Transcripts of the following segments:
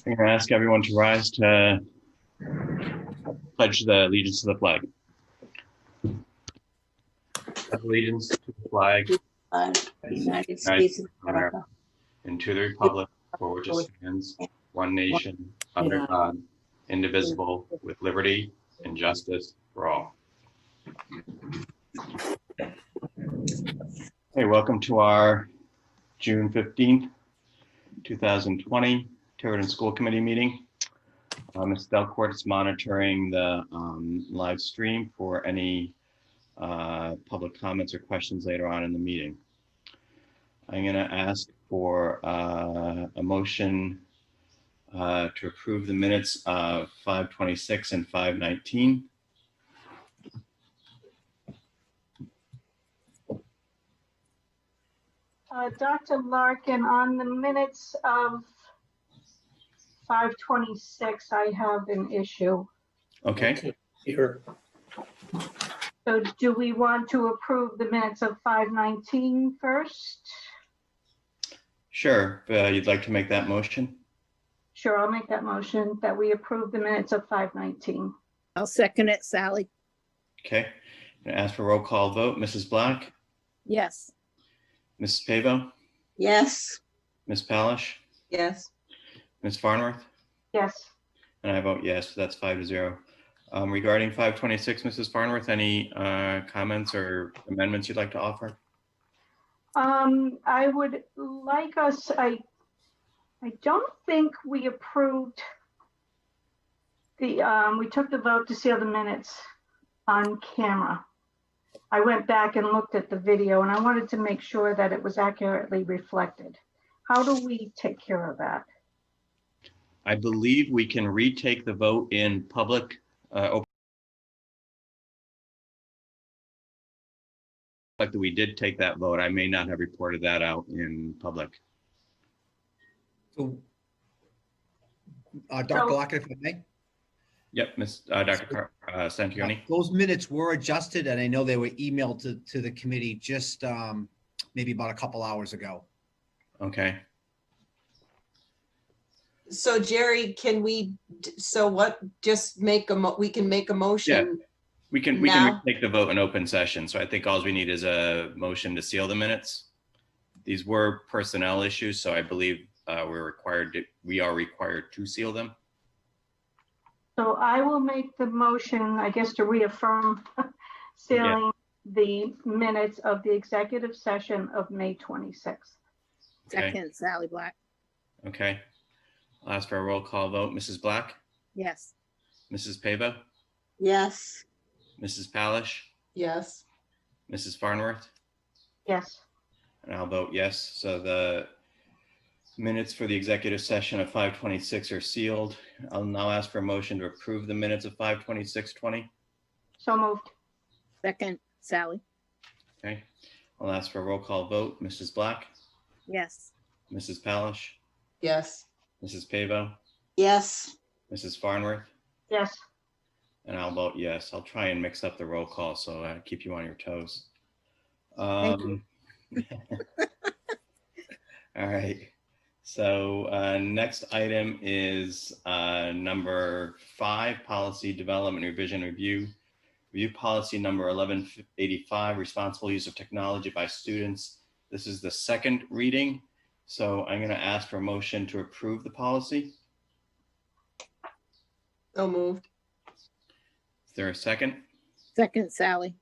I'm going to ask everyone to rise to pledge the allegiance to the flag. Allegiance to the flag The United United States of America, America. and to the republic for which it stands, one nation, under God, indivisible, with liberty and justice for all. Hey, welcome to our June 15th, 2020 Tiverton School Committee meeting. Ms. Delcourt is monitoring the live stream for any public comments or questions later on in the meeting. I'm going to ask for a motion to approve the minutes of 5/26 and 5/19. Dr. Larkin, on the minutes of 5/26, I have an issue. Okay, Here, So do we want to approve the minutes of 5/19 first? sure. You'd like to make that motion? Sure, I'll make that motion that we approve the minutes of 5/19. I'll second it, Sally. Okay. I'm going to ask for a roll call vote. Mrs. Black, Yes. Mrs. Pavo, Yes. Ms. Palish, Yes. Ms. Farnworth, Yes. and I vote yes. So that's 5-0. Regarding 5/26, Mrs. Farnworth, any comments or amendments you'd like to offer? I would like us, I don't think we approved we took the vote to seal the minutes on camera. I went back and looked at the video and I wanted to make sure that it was accurately reflected. How do we take care of that? I believe we can retake the vote in public. Like that we did take that vote. I may not have reported that out in public. so, Dr. Lockett, if I may. Yep, Dr. Santioni. Those minutes were adjusted, and I know they were emailed to the committee just maybe about a couple hours ago. Okay. So Jerry, can we, just we can make a motion? We can Now? take the vote in open session. So I think all we need is a motion to seal the minutes. These were personnel issues, so I believe we are required to seal them. So I will make the motion, I guess, to reaffirm sealing the minutes of the executive session of May 26th. Okay. Second, Sally Black. Okay. I'll ask for a roll call vote. Mrs. Black, Yes. Mrs. Pavo, Yes. Mrs. Palish, Yes. Mrs. Farnworth, Yes. and I'll vote yes. So the minutes for the executive session of 5/26 are sealed. I'll now ask for a motion to approve the minutes of 5/26/20. So moved. Second, Sally. Okay. I'll ask for a roll call vote. Mrs. Black, Yes. Mrs. Palish, Yes. Mrs. Pavo, Yes. Mrs. Farnworth, Yes. and I'll vote yes. I'll try and mix up the roll call so I keep you on your toes. Thank you. All right. So next item is number 5, policy development revision review. Review policy number 1185, responsible use of technology by students. This is the second reading. So I'm going to ask for a motion to approve the policy. So moved. Is there a second? Second, Sally.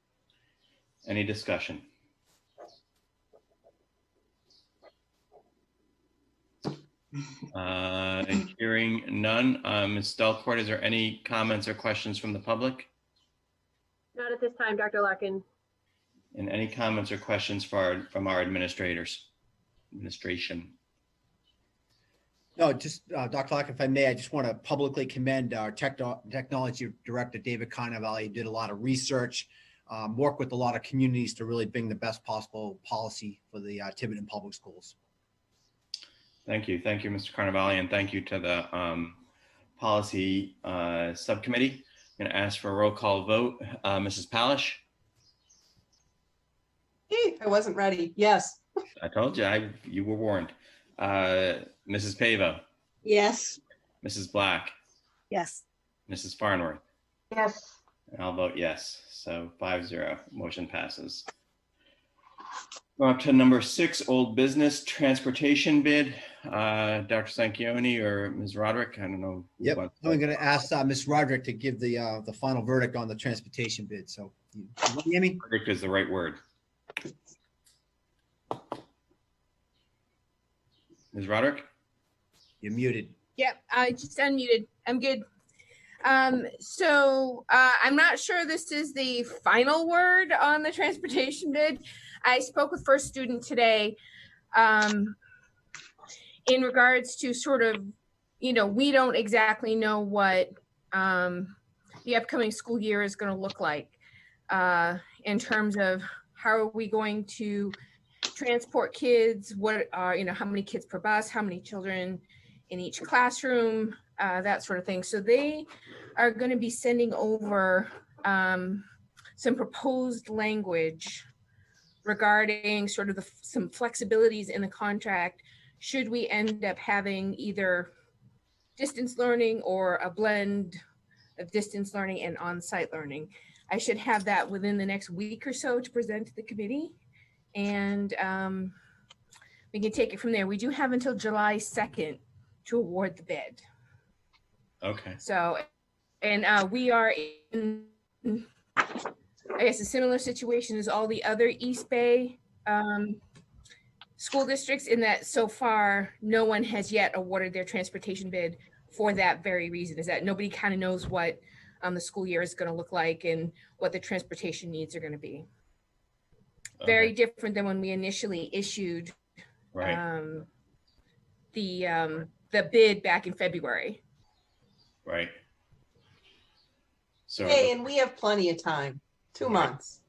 Any discussion? Hearing none. Ms. Delcourt, is there any comments or questions from the public? Not at this time, Dr. Larkin. And any comments or questions from our administration? No, just Dr. Lockett, if I may, I just want to publicly commend our technology director, David Carnevale. He did a lot of research, worked with a lot of communities to really bring the best possible policy for the Tiverton Public Schools. Thank you. Thank you, Mr. Carnevale, and thank you to the policy subcommittee. I'm going to ask for a roll call vote. Mrs. Palish? I wasn't ready. Yes. I told you, you were warned. Mrs. Pavo, Yes. Mrs. Black, Yes. Mrs. Farnworth. Yes, And I'll vote yes. So 5-0, motion passes. Go up to number 6, old business transportation bid. Dr. Sanquioni or Ms. Roderick, I don't know. who Yep, wants I'm to- going to ask Ms. Roderick to give the final verdict on the transportation bid. So, you ready, Amy? Verdict is the right word. Ms. Roderick? You're muted. Yep, I just unmuted. I'm good. I'm not sure this is the final word on the transportation bid. I spoke with First Student today in regards to sort of, we don't exactly know what the upcoming school year is going to look like in terms of how are we going to transport kids, what are, how many kids per bus, how many children in each classroom, that sort of thing. So they are going to be sending over some proposed language regarding sort of some flexibilities in the contract should we end up having either distance learning or a blend of distance learning and on-site learning. I should have that within the next week or so to present to the committee, and we can take it from there. We do have until July 2nd to award the bid. Okay. So, and we are in, I guess, a similar situation as all the other East Bay school districts in that so far, no one has yet awarded their transportation bid for that very reason, is that nobody kind of knows what the school year is going to look like and what the transportation needs are going to be. Very different than when we initially issued Right. The bid back in February. Right. So, Hey, and we have plenty of time, 2 months.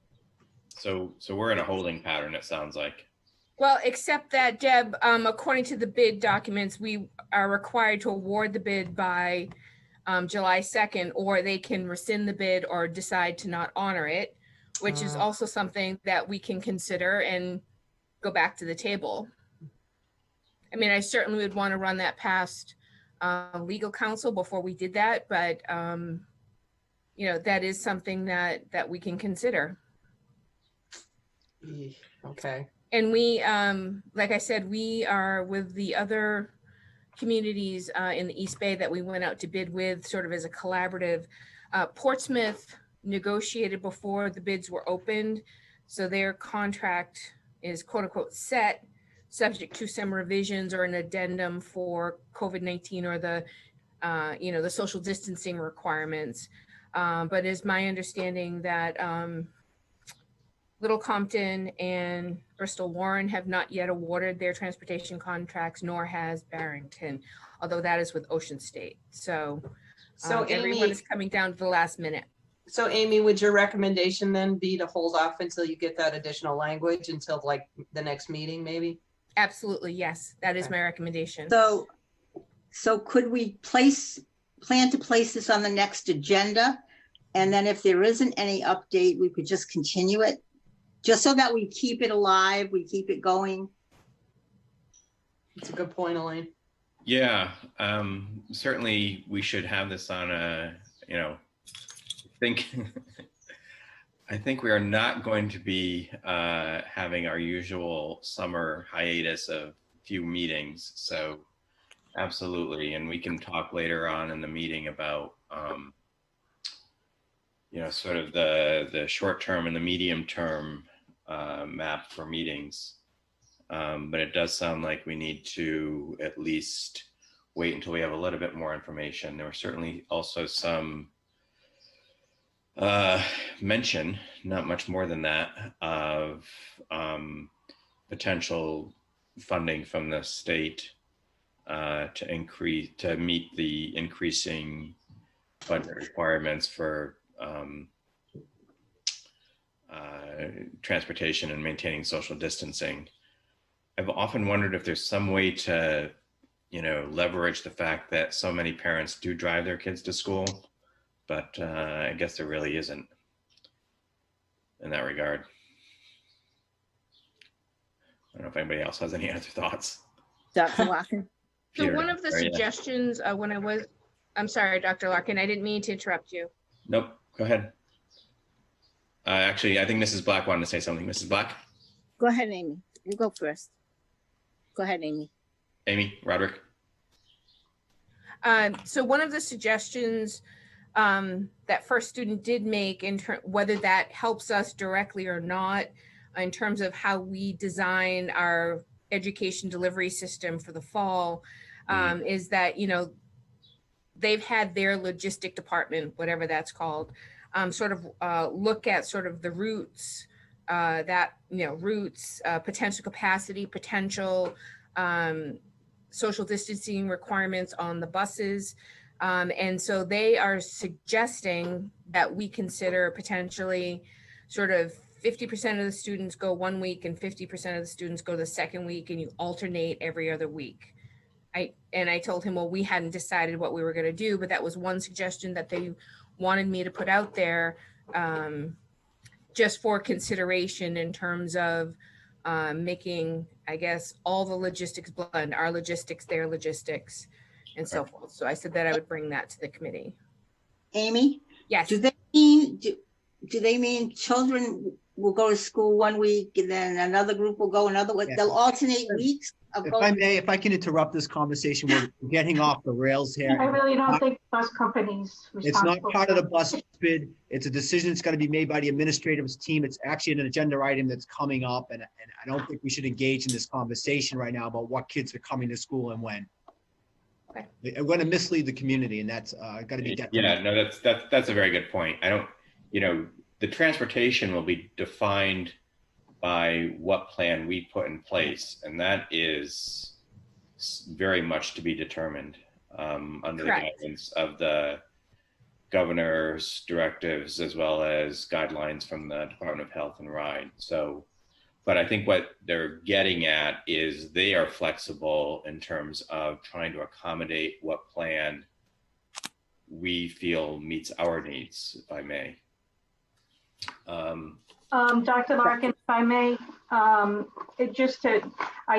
so we're in a holding pattern, it sounds like. Well, except that, Deb, according to the bid documents, we are required to award the bid by July 2nd, or they can rescind the bid or decide to not honor it, which is also something that we can consider and go back to the table. I mean, I certainly would want to run that past legal counsel before we did that, but that is something that we can consider. Okay. And we, like I said, we are with the other communities in the East Bay that we went out to bid with, sort of as a collaborative. Portsmouth negotiated before the bids were opened, so their contract is quote unquote set, subject to some revisions or an addendum for COVID-19 or the social distancing requirements. But it's my understanding that Little Compton and Bristol Warren have not yet awarded their transportation contracts, nor has Barrington, although that is with Ocean State. So everyone Amy, is coming down to the last minute. so Amy, would your recommendation then be to hold off until you get that additional language until like the next meeting, maybe? Absolutely, yes, that is my recommendation. So could we plan to place this on the next agenda? And then if there isn't any update, we could just continue it, just so that we keep it alive, we keep it going. It's a good point, Elaine. Yeah, certainly we should have this on I think we are not going to be having our usual summer hiatus of few meetings. So absolutely. And we can talk later on in the meeting about, sort of the short term and the medium term map for meetings. But it does sound like we need to at least wait until we have a little bit more information. There were certainly also some mention, not much more than that, of potential funding from the state to meet the increasing budget requirements for transportation and maintaining social distancing. I've often wondered if there's some way to, leverage the fact that so many parents do drive their kids to school, but I guess there really isn't in that regard. I don't know if anybody else has any other thoughts. Dr. Larkin? So Peter, one of the sorry, yeah. suggestions when I'm sorry, Dr. Larkin, I didn't mean to interrupt you. Nope, go ahead. Actually, I think Mrs. Black wanted to say something. Mrs. Black? Go ahead, Amy. You go first. Go ahead, Amy. Amy, Roderick? So one of the suggestions that First Student did make, whether that helps us directly or not, in terms of how we design our education delivery system for the fall, is that, they've had their logistic department, whatever that's called, sort of look at sort of the routes, potential capacity, potential social distancing requirements on the buses. And so they are suggesting that we consider potentially sort of 50% of the students go 1 week and 50% of the students go the second week, and you alternate every other week. I told him, well, we hadn't decided what we were going to do, but that was one suggestion that they wanted me to put out there, just for consideration in terms of making, I guess, all the logistics blend, our logistics, their logistics, and so forth. So I said that I would bring that to the committee. Amy, Yes. do they mean children will go to school 1 week and then another group will go another week? Yeah. They'll alternate weeks of If I going. may, if I can interrupt this conversation, we're getting off the rails I here. really don't think bus companies. It's not part of the bus bid. It's a decision that's got to be made by the administrative team. It's actually an agenda item that's coming up, and I don't think we should engage in this conversation right now about what kids are coming to school and when. Okay. We're going to mislead the community, and that's got to be Yeah, no, that's a very good point. The transportation will be defined by what plan we put in place, and that is very much to be determined under Correct. the guidance of the governor's directives as well as guidelines from the Department of Health and RIDE. So, but I think what they're getting at is they are flexible in terms of trying to accommodate what plan we feel meets our needs, if I may. Dr. Larkin, if I may, I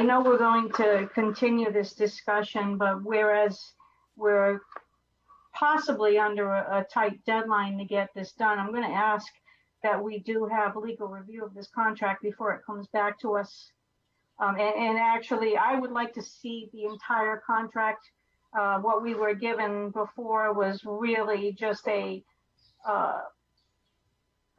know we're going to continue this discussion, but whereas we're possibly under a tight deadline to get this done, I'm going to ask that we do have legal review of this contract before it comes back to us. And actually, I would like to see the entire contract. What we were given before was really just a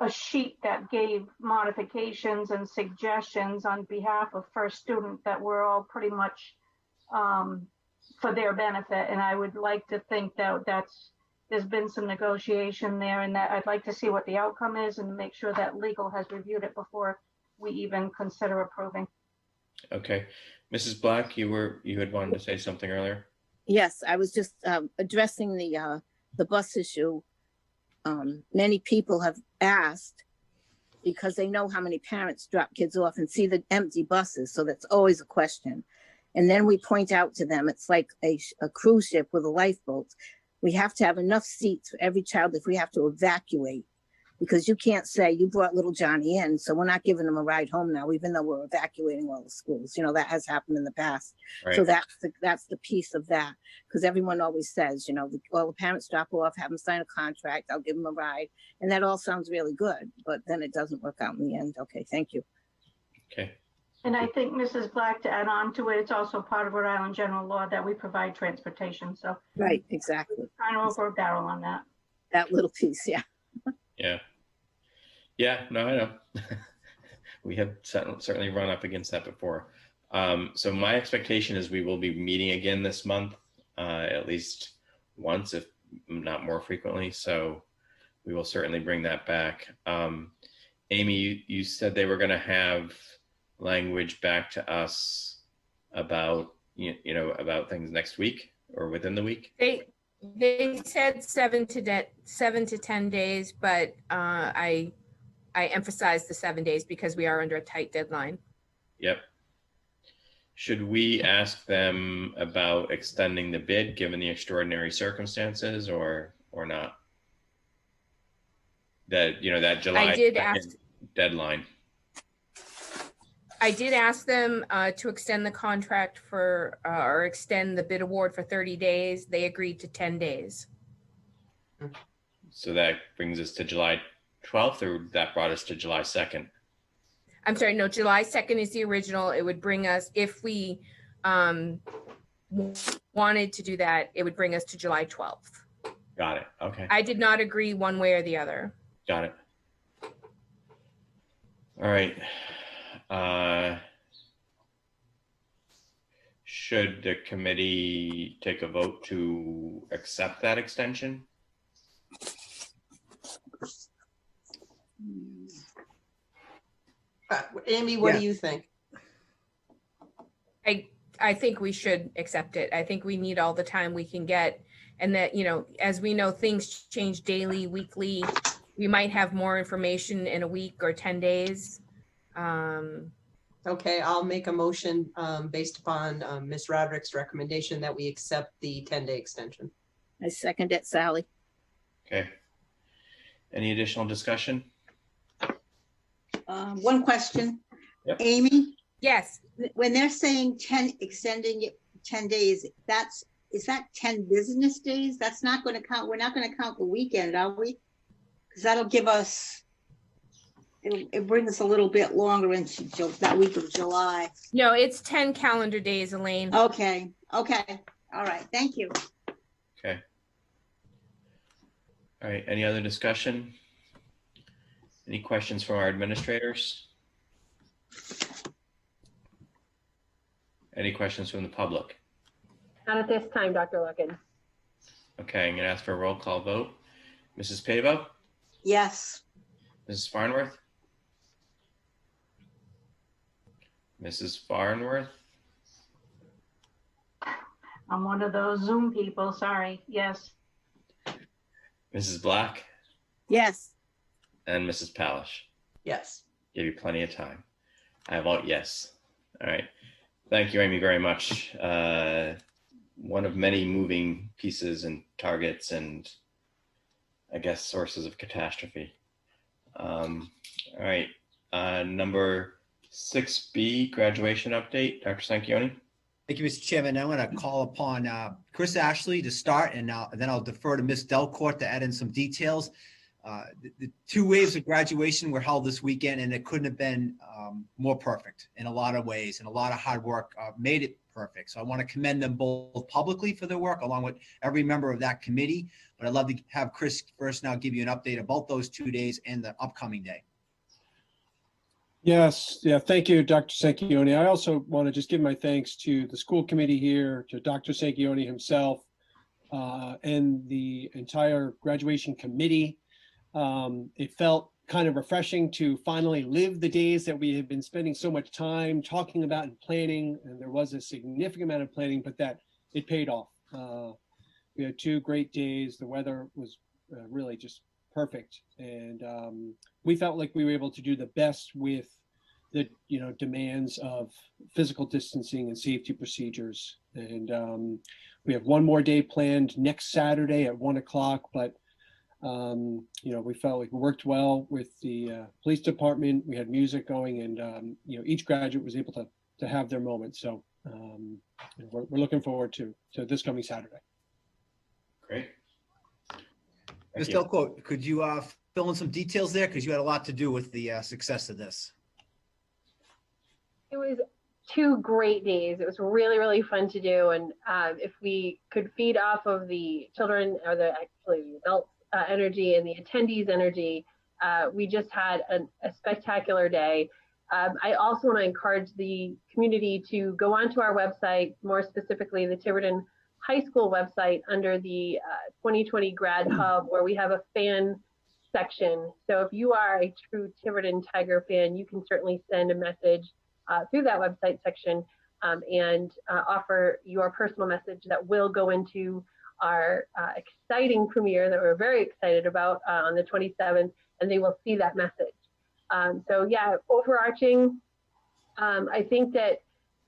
sheet that gave modifications and suggestions on behalf of First Student that were all pretty much for their benefit. And I would like to think that there's been some negotiation there, and that I'd like to see what the outcome is and make sure that legal has reviewed it before we even consider approving. Okay, Mrs. Black, you had wanted to say something earlier. Yes, I was just addressing the bus issue. Many people have asked because they know how many parents drop kids off and see the empty buses. So that's always a question. And then we point out to them, it's like a cruise ship with a lifeboat. We have to have enough seats for every child if we have to evacuate, because you can't say you brought little Johnny in, so we're not giving him a ride home now, even though we're evacuating all the schools. That has happened in the past. Right. So that's the piece of that, because everyone always says, well, the parents drop off, have them sign a contract, I'll give them a ride. And that all sounds really good, but then it doesn't work out in the end. Okay, thank you. Okay. And I think, Mrs. Black, to add on to it, it's also part of Rhode Island general law that we provide transportation. So Right, exactly. kind of over a barrel on that. That little piece, yeah. Yeah, no, I know. We have certainly run up against that before. So my expectation is we will be meeting again this month, at least once, if not more frequently. So we will certainly bring that back. Amy, you said they were going to have language back to us about, about things next week or within the week. They said 7 to 10 days, but I emphasized the 7 days because we are under a tight deadline. Yep. Should we ask them about extending the bid given the extraordinary circumstances or not? That July I did 2nd ask. deadline. I did ask them to extend the contract for, or extend the bid award for 30 days. They agreed to 10 days. So that brings us to July 12th, or that brought us to July 2nd? I'm sorry, no, July 2nd is the original. It would bring us, if we wanted to do that, it would bring us to July 12th. Got it. Okay. I did not agree one way or the other. Got it. All right. Should the committee take a vote to accept that extension? Amy, what Yeah. do you think? I think we should accept it. I think we need all the time we can get. And that, you know, as we know, things change daily, weekly. We might have more information in a week or 10 days. Okay, I'll make a motion based upon Ms. Roderick's recommendation that we accept the 10-day extension. I second it, Sally. Okay. Any additional discussion? One question. Yep. Amy, Yes, when they're saying 10, extending it 10 days, is that 10 business days? That's not going to count. We're not going to count the weekend, are we? Because that'll give us, it brings us a little bit longer into that week of July. no, it's 10 calendar days, Elaine. Okay, all right, thank you. Okay. All right. Any other discussion? Any questions from our administrators? Any questions from the public? Not at this time, Dr. Luckin. Okay, I'm going to ask for a roll call vote. Mrs. Pavo, Yes, Mrs. Farnworth, Mrs. Farnworth, I'm one of those Zoom people, sorry. Yes, Mrs. Black, Yes, and Mrs. Palish. Yes. Give you plenty of time. I vote yes. All right. Thank you, Amy, very much. One of many moving pieces and targets and I guess sources of catastrophe. All right. Number 6B, graduation update. Dr. Sanquioni. Thank you, Mr. Chairman. I want to call upon Chris Ashley to start, and then I'll defer to Ms. Delcourt to add in some details. The 2 waves of graduation were held this weekend, and it couldn't have been more perfect in a lot of ways, and a lot of hard work made it perfect. So I want to commend them both publicly for their work, along with every member of that committee. But I'd love to have Chris first now give you an update about those 2 days and the upcoming day. Yes, yeah, thank you, Dr. Sanquioni. I also want to just give my thanks to the school committee here, to Dr. Sanquioni himself, and the entire graduation committee. It felt kind of refreshing to finally live the days that we had been spending so much time talking about and planning, and there was a significant amount of planning, but that it paid off. We had 2 great days. The weather was really just perfect, and we felt like we were able to do the best with the demands of physical distancing and safety procedures. And we have 1 more day planned next Saturday at 1 o'clock, but we felt like we worked well with the police department. We had music going, and each graduate was able to have their moment. So we're looking forward to this coming Saturday. Great. Ms. Thank you. Delcourt, could you fill in some details there? Because you had a lot to do with the success of this. It was 2 great days. It was really, really fun to do. And if we could feed off of the children or the adults' energy and the attendees' energy, we just had a spectacular day. I also want to encourage the community to go onto our website, more specifically the Tiverton High School website, under the 2020 Grad Hub, where we have a fan section. So if you are a true Tiverton Tiger fan, you can certainly send a message through that website section and offer your personal message that will go into our exciting premiere that we're very excited about on the 27th, and they will see that message. So yeah, overarching, I think that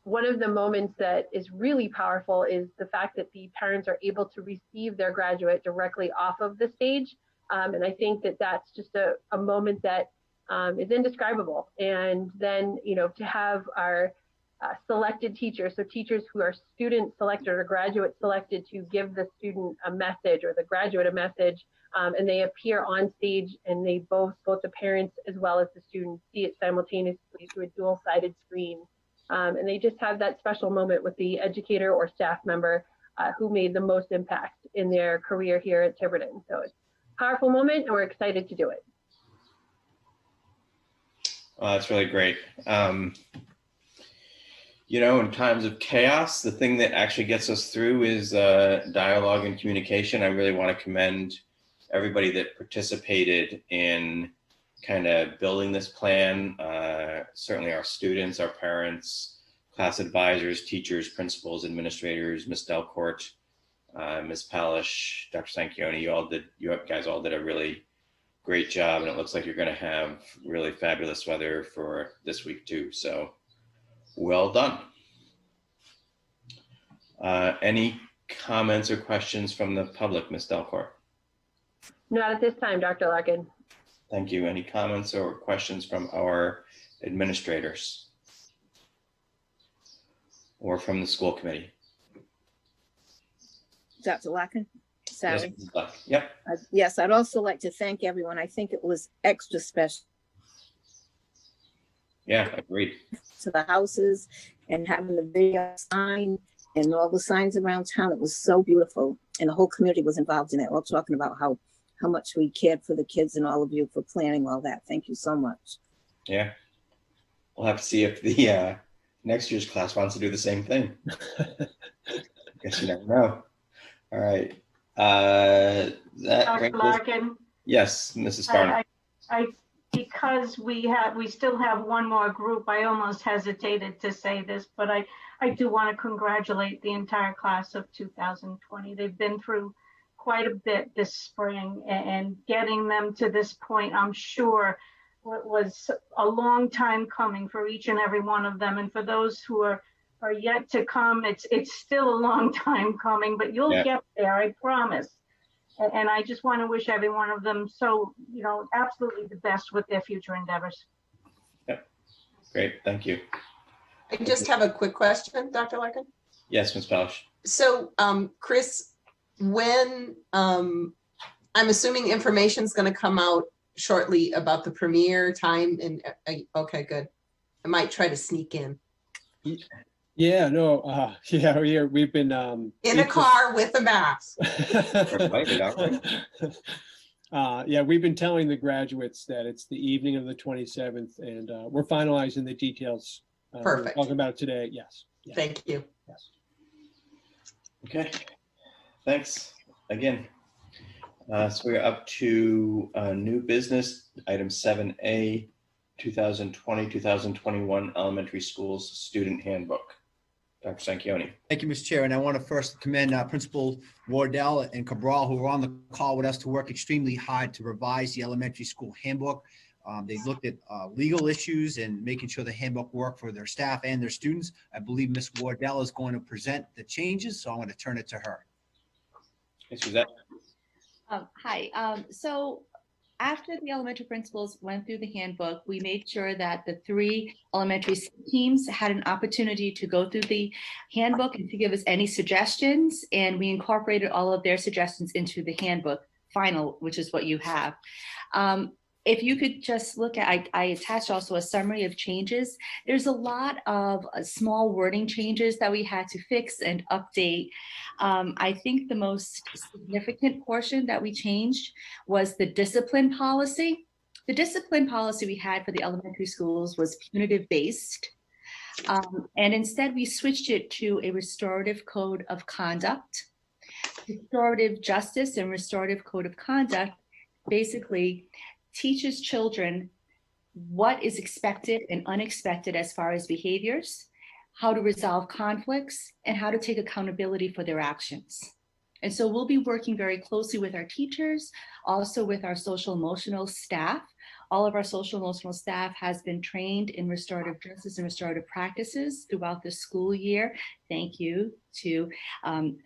one of the moments that is really powerful is the fact that the parents are able to receive their graduate directly off of the stage. And I think that that's just a moment that is indescribable. And then, to have our selected teachers, so teachers who are student selected or graduate selected to give the student a message or the graduate a message, and they appear on stage and they both the parents as well as the students see it simultaneously through a dual-sided screen. And they just have that special moment with the educator or staff member who made the most impact in their career here at Tiverton. So it's a powerful moment and we're excited to do it. Well, that's really great. In times of chaos, the thing that actually gets us through is dialogue and communication. I really want to commend everybody that participated in kind of building this plan. Certainly our students, our parents, class advisors, teachers, principals, administrators, Ms. Delcourt, Ms. Palish, Dr. Sanchioni, you guys all did a really great job, and it looks like you're going to have really fabulous weather for this week too. So well done. Any comments or questions from the public, Ms. Delcourt? Not at this time, Dr. Larkin. Thank you. Any comments or questions from our administrators or from the school committee? Dr. Larkin? Sally? Yes, Ms. Buck. Yep. Yes, I'd also like to thank everyone. I think it was extra special Yeah, agreed. to the houses and having the video sign and all the signs around town. It was so beautiful. And the whole community was involved in it. All talking about how much we cared for the kids and all of you for planning all that. Thank you so much. Yeah. We'll have to see if the next year's class wants to do the same thing. Guess you never know. All right. That Dr. brings us- Larkin, Yes, Mrs. Farner. because we still have one more group, I almost hesitated to say this, but I do want to congratulate the entire class of 2020. They've been through quite a bit this spring, and getting them to this point, I'm sure, was a long time coming for each and every one of them. And for those who are yet to come, it's still a long time coming, but you'll get there, I promise. And I just want to wish every one of them absolutely the best with their future endeavors. Yep. Great. Thank you. I just have a quick question, Dr. Larkin. Yes, Ms. Palish. So, Chris, when I'm assuming information is going to come out shortly about the premiere time, and okay, good. I might try to sneak in. Yeah, no, we've been In a car with a mask. We've been telling the graduates that it's the evening of the 27th, and we're finalizing the details. Perfect. We're talking about it today. Yes. Yeah. Thank you. Yes. Okay. Thanks again. So we're up to new business, item 7A, 2020-2021 Elementary Schools Student Handbook. Dr. Sanchioni. Thank you, Mr. Chair. And I want to first commend Principal Wardell and Cabral, who were on the call with us to work extremely hard to revise the elementary school handbook. They looked at legal issues and making sure the handbook worked for their staff and their students. I believe Ms. Wardell is going to present the changes, so I'm going to turn it to her. Hey, Suzette. Hi. So after the elementary principals went through the handbook, we made sure that the 3 elementary teams had an opportunity to go through the handbook and to give us any suggestions. And we incorporated all of their suggestions into the handbook final, which is what you have. If you could just look at, I attached also a summary of changes. There's a lot of small wording changes that we had to fix and update. I think the most significant portion that we changed was the discipline policy. The discipline policy we had for the elementary schools was punitive based. And instead we switched it to a restorative code of conduct. Restorative justice and restorative code of conduct basically teaches children what is expected and unexpected as far as behaviors, how to resolve conflicts, and how to take accountability for their actions. And so we'll be working very closely with our teachers, also with our social emotional staff, All of our social emotional staff has been trained in restorative justice and restorative practices throughout the school year. Thank you to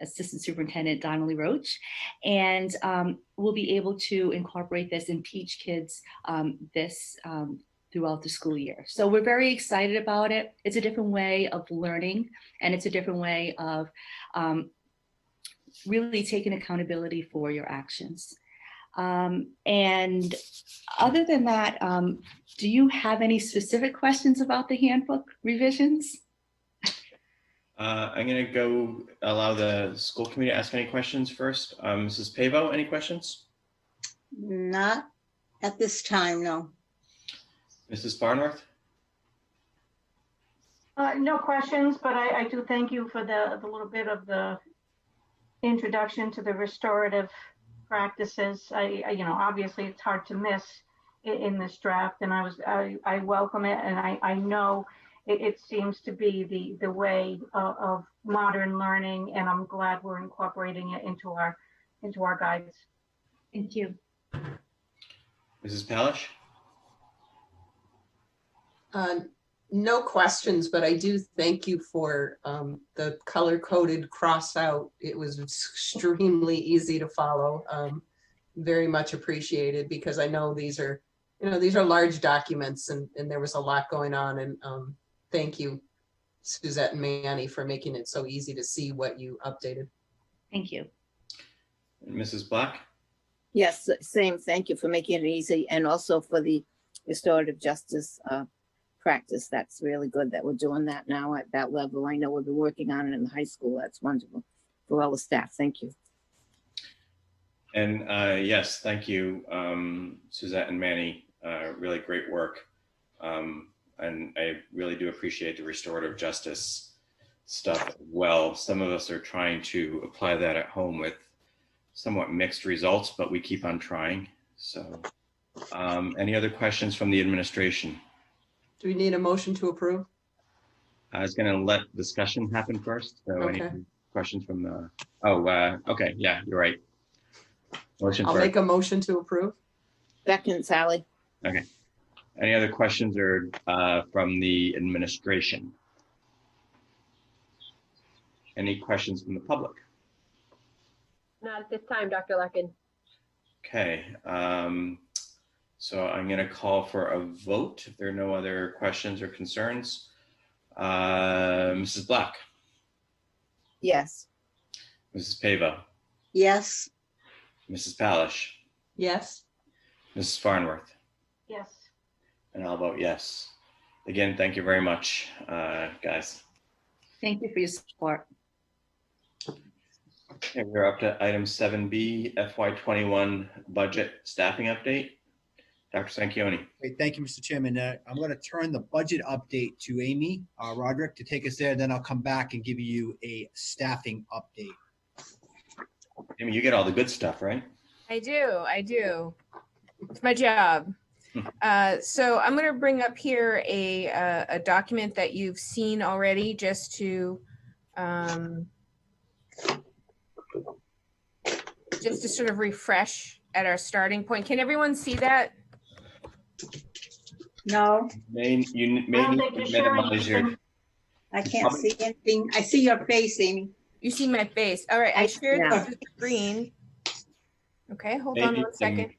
Assistant Superintendent Donnelly Roach. And we'll be able to incorporate this and teach kids throughout the school year. So we're very excited about it. It's a different way of learning, and it's a different way of really taking accountability for your actions. And other than that, do you have any specific questions about the handbook revisions? I'm gonna go allow the school committee to ask any questions first. Mrs. Pavo, any questions? Not at this time, no. Mrs. Barnworth? No questions, but I do thank you for the little bit of the introduction to the restorative practices. Obviously it's hard to miss in this draft, and I welcome it, and I know it seems to be the way of modern learning, and I'm glad we're incorporating it into our guides. Thank you. Mrs. Palish? No questions, but I do thank you for the color-coded cross out. It was extremely easy to follow. Very much appreciated, because I know these are large documents, and there was a lot going on. And thank you, Suzette and Manny, for making it so easy to see what you updated. Thank you. Mrs. Black? Yes, same. Thank you for making it easy, and also for the restorative justice practice. That's really good that we're doing that now at that level. I know we've been working on it in the high school. That's wonderful for all the staff. Thank you. And yes, thank you, Suzette and Manny. Really great work. And I really do appreciate the restorative justice stuff as well. Some of us are trying to apply that at home with somewhat mixed results, but we keep on trying. So any other questions from the administration? Do we need a motion to approve? I was going to let discussion happen first. So Okay. any questions from the, okay, yeah, you're right. Motion I'll for, make a motion to approve. Second, Sally. okay. Any other questions or from the administration? Any questions from the public? Not at this time, Dr. Larkin. Okay, so I'm going to call for a vote if there are no other questions or concerns. Mrs. Black, Yes. Mrs. Pavo, Yes, Mrs. Palish, Yes. Mrs. Farnworth, Yes. and I'll vote yes. Again, thank you very much, guys. Thank you for your support. Okay, we're up to item 7B, FY21 budget staffing update. Dr. Sanquioni. Great, thank you, Mr. Chairman. I'm going to turn the budget update to Amy Roderick to take us there. Then I'll come back and give you a staffing update. Amy, you get all the good stuff, right? I do. It's my job. So I'm going to bring up here a document that you've seen already, just to sort of refresh at our starting point. Can everyone see that? no, You may I don't need think to you're sharing minimize your, anything. I can't see anything. I see your face, Amy. You see my face. All right, I shared Yeah. the screen. Okay, hold on maybe one second.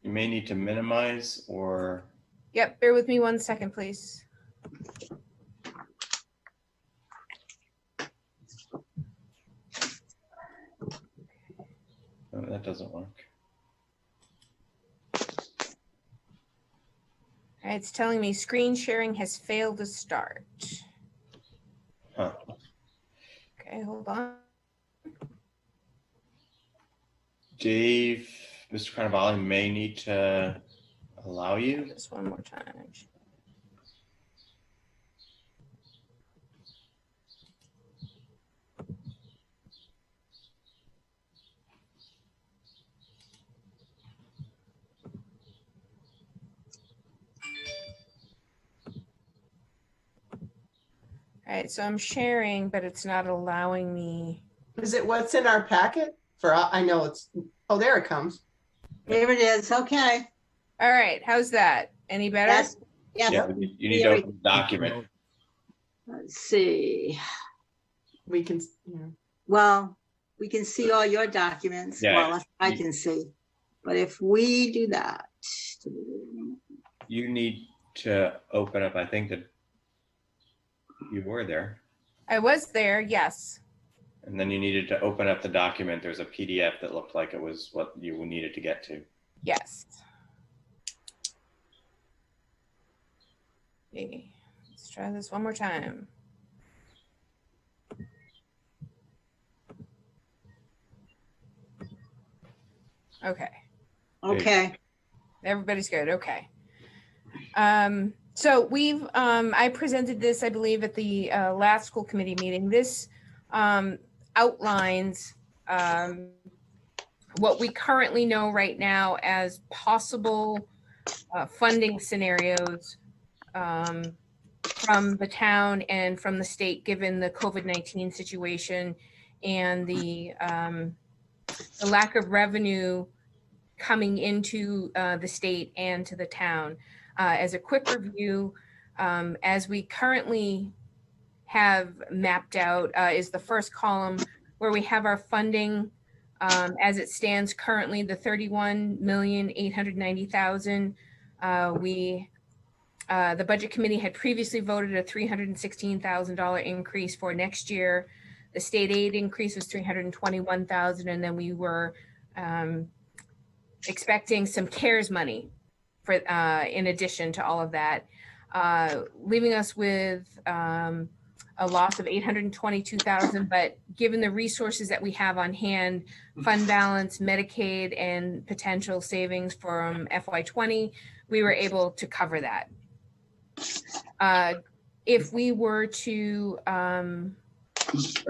you may need to minimize or, Yep, bear with me 1 second, please. oh, that doesn't work. All right, it's telling me screen sharing has failed to start. Huh. Okay, hold on. Dave, Mr. Carnavale may need to allow you. Just one more time. All right, so I'm sharing, but it's not allowing me. Is it what's in our packet? I know it's, oh, there it comes. There it is. Okay. All right, how's that? Any better? Yes, Yeah, yes. you need to open the document. Let's see. We can, yeah. Well, we can see all your documents. Yeah. Well, I can see. But if we do that. You need to open up, I think that you were there. I was there, yes. And then you needed to open up the document. There's a PDF that looked like it was what you needed to get to. Yes. Okay, let's try this one more time. Okay, Okay, everybody's good. Okay. So we've, I presented this, I believe, at the last school committee meeting. This outlines what we currently know right now as possible funding scenarios from the town and from the state, given the COVID-19 situation and the lack of revenue coming into the state and to the town. As a quick review, as we currently have mapped out is the first column where we have our funding as it stands currently, the $31,890,000. The budget committee had previously voted a $316,000 increase for next year. The state aid increase was $321,000, and then we were expecting some CARES money for in addition to all of that, leaving us with a loss of $822,000. But given the resources that we have on hand, fund balance, Medicaid, and potential savings from FY20, we were able to cover that. If we were to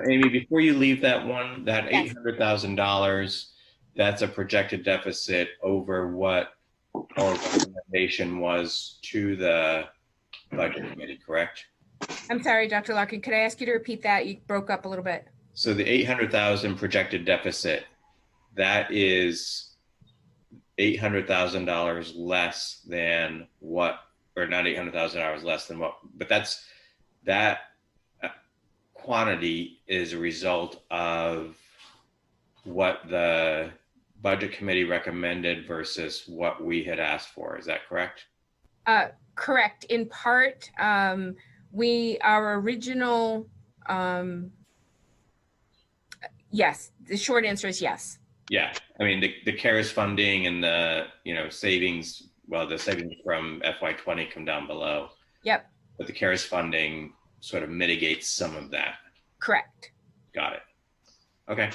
Amy, before you leave that one, that Yes. $800,000, that's a projected deficit over what our recommendation was to the budget committee, correct? I'm sorry, Dr. Larkin, could I ask you to repeat that? You broke up a little bit. So the 800,000 projected deficit, that is $800,000 less than what, or not $800,000 less than what, but that quantity is a result of what the budget committee recommended versus what we had asked for. Is that correct? Correct. In part, our original, yes, the short answer is yes. Yeah, I mean, the CARES funding and the, savings, well, the savings from FY20 come down below. Yep, But the CARES funding sort of mitigates some of that. correct. Got it. Okay.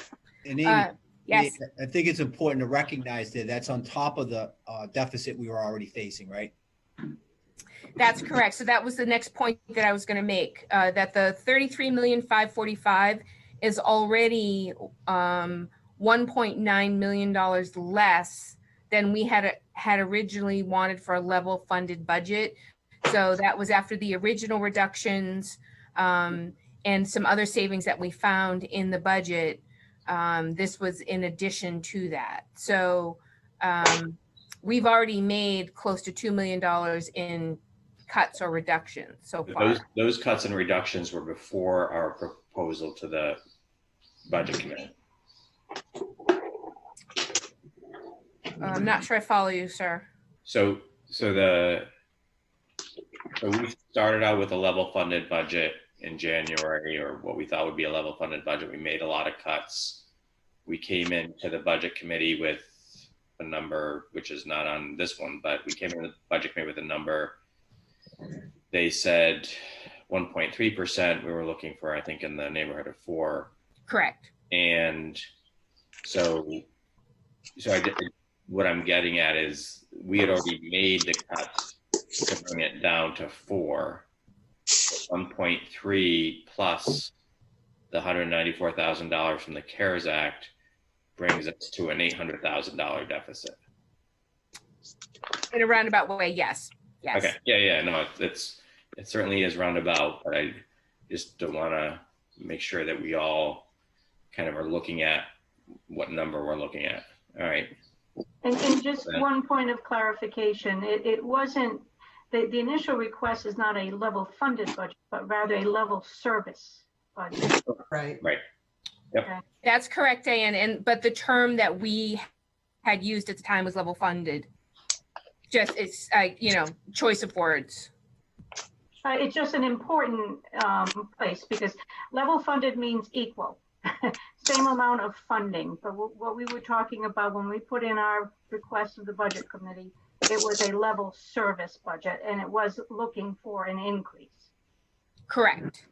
And Amy, Yes, I think it's important to recognize that that's on top of the deficit we were already facing, right? that's correct. So that was the next point that I was going to make, that the $33,545,000 is already $1.9 million less than we had originally wanted for a level funded budget. So that was after the original reductions and some other savings that we found in the budget. This was in addition to that. So we've already made close to $2 million in cuts or reductions so far. Those cuts and reductions were before our proposal to the budget committee. I'm not sure I follow you, sir. So we started out with a level funded budget in January, or what we thought would be a level funded budget. We made a lot of cuts. We came into the budget committee with a number, which is not on this one, but we came into the budget committee with a number. They said 1.3%. We were looking for, I think, in the neighborhood of 4. Correct. And so what I'm getting at is we had already made the cuts to bring it down to 4. 1.3 plus the $194,000 from the CARES Act brings us to an $800,000 deficit. In a roundabout way, yes. Yes. Okay. Yeah. No, it certainly is roundabout, but I just don't want to make sure that we all kind of are looking at what number we're looking at. All right. And just Right. one point of clarification, it wasn't, the initial request is not a level funded budget, but rather a level service budget. Right. Right. That's correct, Diane. But the term that we had used at the time was level funded. Just it's choice of words. It's just an important place because level funded means equal, same amount of funding. But what we were talking about when we put in our request of the budget committee, it was a level service budget and it was looking for an increase. Correct.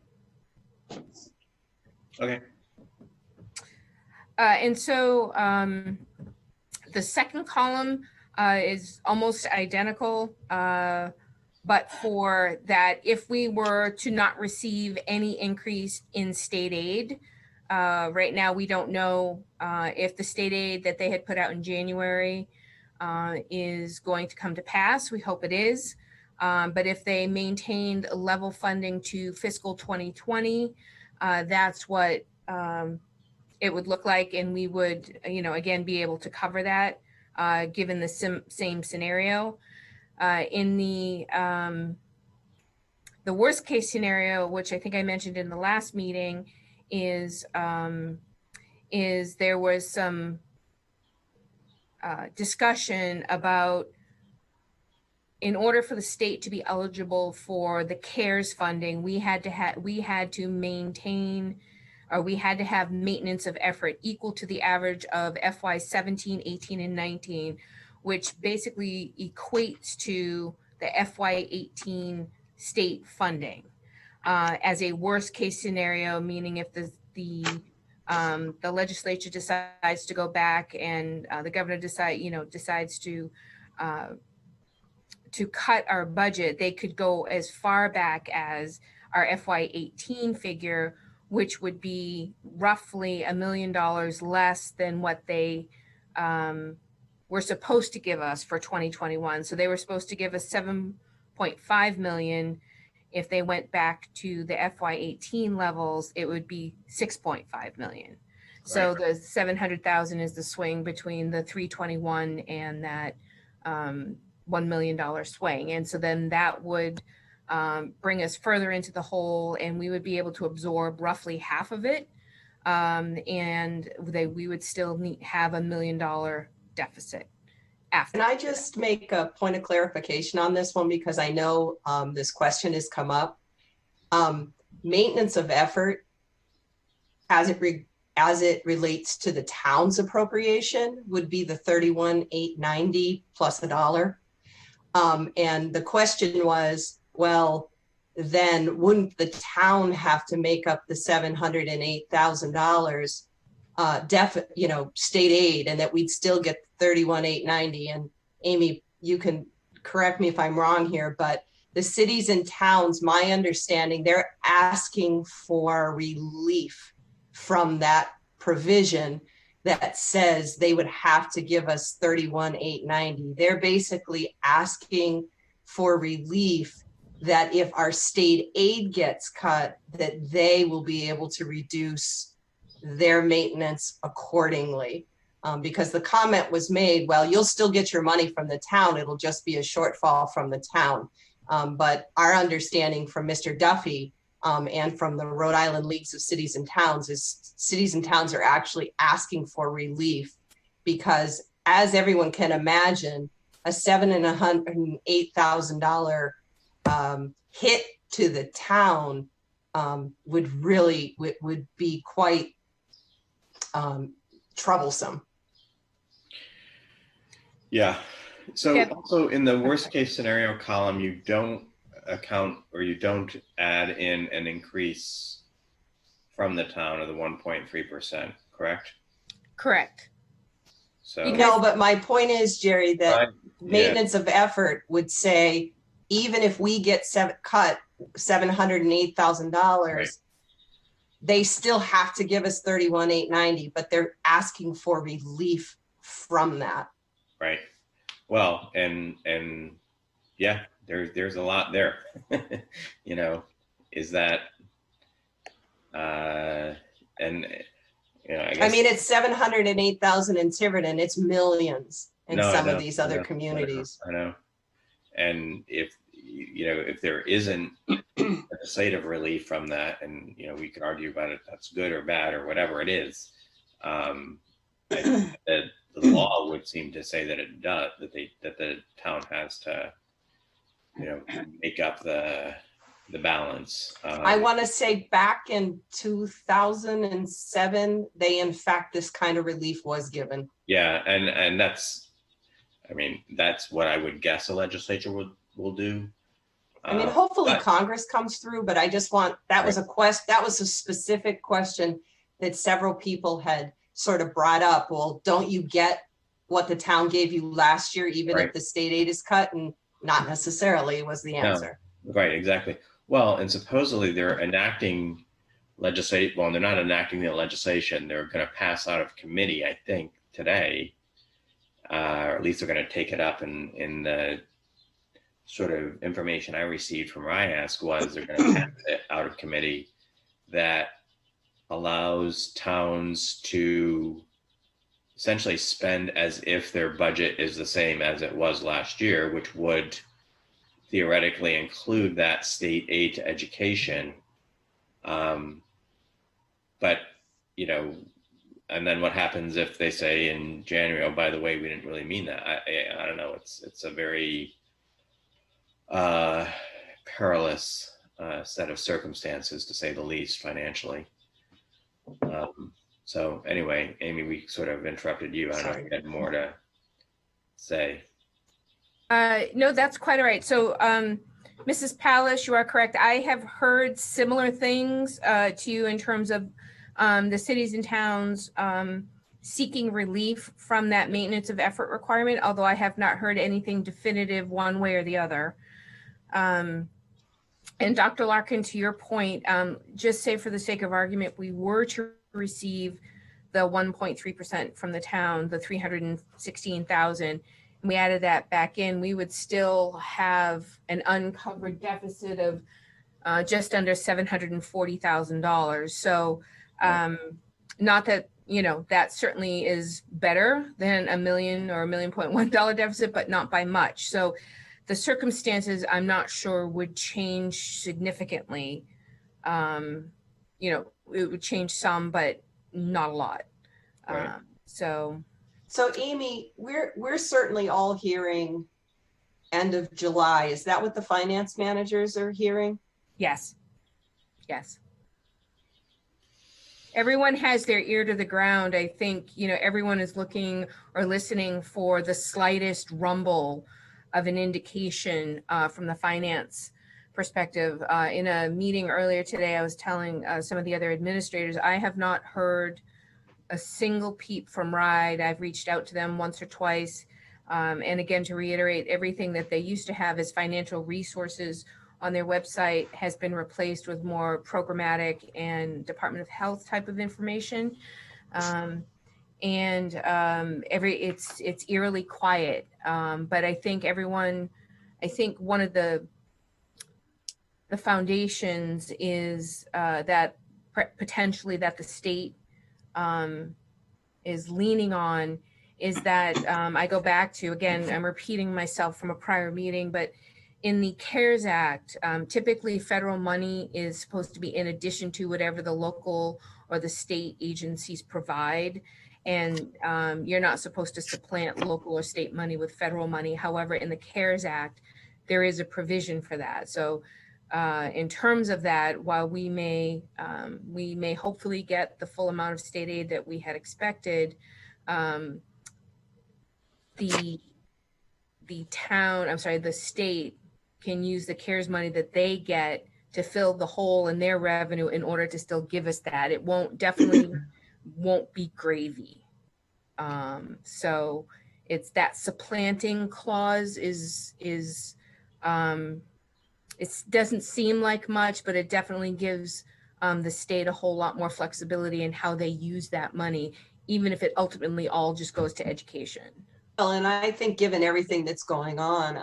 Okay. And so the second column is almost identical, but for that, if we were to not receive any increase in state aid, right now we don't know if the state aid that they had put out in January is going to come to pass. We hope it is. But if they maintained level funding to fiscal 2020, that's what it would look like, and we would, again, be able to cover that given the same scenario. In the worst case scenario, which I think I mentioned in the last meeting, is there was some discussion about, in order for the state to be eligible for the CARES funding, we had to maintain, or we had to have maintenance of effort equal to the average of FY 17, 18, and 19, which basically equates to the FY 18 state funding as a worst case scenario, meaning if the legislature decides to go back and the governor decides to cut our budget, they could go as far back as our FY 18 figure, which would be roughly $1 million less than what they were supposed to give us for 2021. So they were supposed to give us $7.5 million. If they went back to the FY 18 levels, it would be $6.5 million. So the 700,000 is the swing between the 321 and that $1 million swing. And so then that would bring us further into the hole, and we would be able to absorb roughly half of it. And we would still have $1 million deficit after. Can I just make a point of clarification on this one, because I know this question has come up. Maintenance of effort, as it relates to the town's appropriation, would be the $31,890 plus $1. And the question was, well, then wouldn't the town have to make up the $708,000 state aid, and that we'd still get $31,890? And Amy, you can correct me if I'm wrong here, but the cities and towns, my understanding, they're asking for relief from that provision that says they would have to give us $31,890. They're basically asking for relief that if our state aid gets cut, that they will be able to reduce their maintenance accordingly. Because the comment was made, well, you'll still get your money from the town, it'll just be a shortfall from the town. But our understanding from Mr. Duffy and from the Rhode Island Leagues of Cities and Towns is cities and towns are actually asking for relief, because as everyone can imagine, a $708,000 hit to the town would be quite troublesome. Yeah. So Yep. also in the worst case scenario column, you don't account, or you don't add in an increase from the town of the 1.3%, correct? Correct. So No, but my point is, Jerry, that Right. maintenance of effort would say, even if we get cut $708,000, Right. they still have to give us $31,890, but they're asking for relief from that. Right. Well, and yeah, there's a lot there. Is that and I guess, I mean, it's 708,000 in Tiverton, it's millions. in No, I some know, of these I other know, communities. I know. And if, if there isn't legislative relief from that, and, we could argue about it, that's good or bad or whatever it is. I think that the law would seem to say that it does, that the town has to, make up the balance. I want to say back in 2007, this kind of relief was given. Yeah, and that's what I would guess a legislature will do. Hopefully but- Congress comes through, but I just want, that was a specific question that several people had sort of brought up. Well, don't you get what the town gave you last year, even if the state aid is cut? And not necessarily was the answer. No, right, exactly. Well, and supposedly they're enacting legislation. Well, they're not enacting the legislation. They're going to pass out of committee, I think, today. Or at least they're going to take it up in the sort of information I received from RIASC was they're going to pass it out of committee that allows towns to essentially spend as if their budget is the same as it was last year, which would theoretically include that state aid to education. But, and then what happens if they say in January, oh, by the way, we didn't really mean that? I don't know. It's a very perilous set of circumstances, to say the least, financially. So anyway, Amy, we sort of interrupted you. I don't know if you had more to say. No, that's quite all right. So, Mrs. Palace, you are correct. I have heard similar things to you in terms of the cities and towns seeking relief from that maintenance of effort requirement, although I have not heard anything definitive one way or the other. And Dr. Larkin, to your point, just say for the sake of argument, we were to receive the 1.3% from the town, the 316,000, and we added that back in, we would still have an uncovered deficit of just under $740,000. So not that, that certainly is better than $1 million or $1.1 million deficit, but not by much. So the circumstances, I'm not sure, would change significantly. It would change some, but not a lot. Right. So Amy, we're certainly all hearing end of July. Is that what the finance managers are hearing? Yes. Yes. Everyone has their ear to the ground. I think, everyone is looking or listening for the slightest rumble of an indication from the finance perspective. In a meeting earlier today, I was telling some of the other administrators, I have not heard a single peep from RIDE. I've reached out to them once or twice. And again, to reiterate, everything that they used to have as financial resources on their website has been replaced with more programmatic and Department of Health type of information. It's eerily quiet. But I think one of the foundations is that potentially that the state is leaning on is that I go back to, again, I'm repeating myself from a prior meeting, but in the CARES Act, typically federal money is supposed to be in addition to whatever the local or the state agencies provide. And you're not supposed to supplant local or state money with federal money. However, in the CARES Act, there is a provision for that. So in terms of that, while we may hopefully get the full amount of state aid that we had expected, the state can use the CARES money that they get to fill the hole in their revenue in order to still give us that. It definitely won't be gravy. So it's that supplanting clause it doesn't seem like much, but it definitely gives the state a whole lot more flexibility in how they use that money, even if it ultimately all just goes to education. Well, and I think given everything that's going on,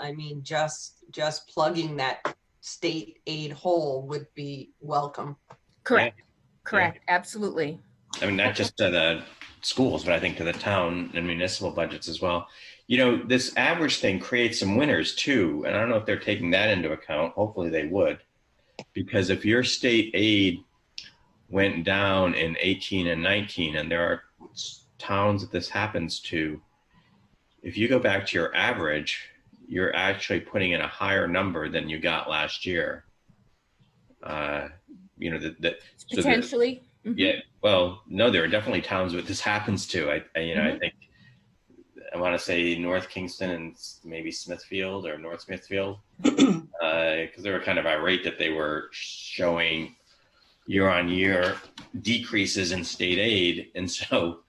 just plugging that state aid hole would be welcome. Correct. Yeah. Correct. Yeah. Absolutely. Not just to the schools, but I think to the town and municipal budgets as well. You know, this average thing creates some winners too. And I don't know if they're taking that into account. Hopefully they would. Because if your state aid went down in 18 and 19, and there are towns that this happens to, if you go back to your average, you're actually putting in a higher number than you got last year. You know, Potentially. yeah, well, no, there are definitely towns that this happens to. I think I want to say North Kingston and maybe Smithfield or North Smithfield, because they were kind of irate that they were showing year-on-year decreases in state aid, and so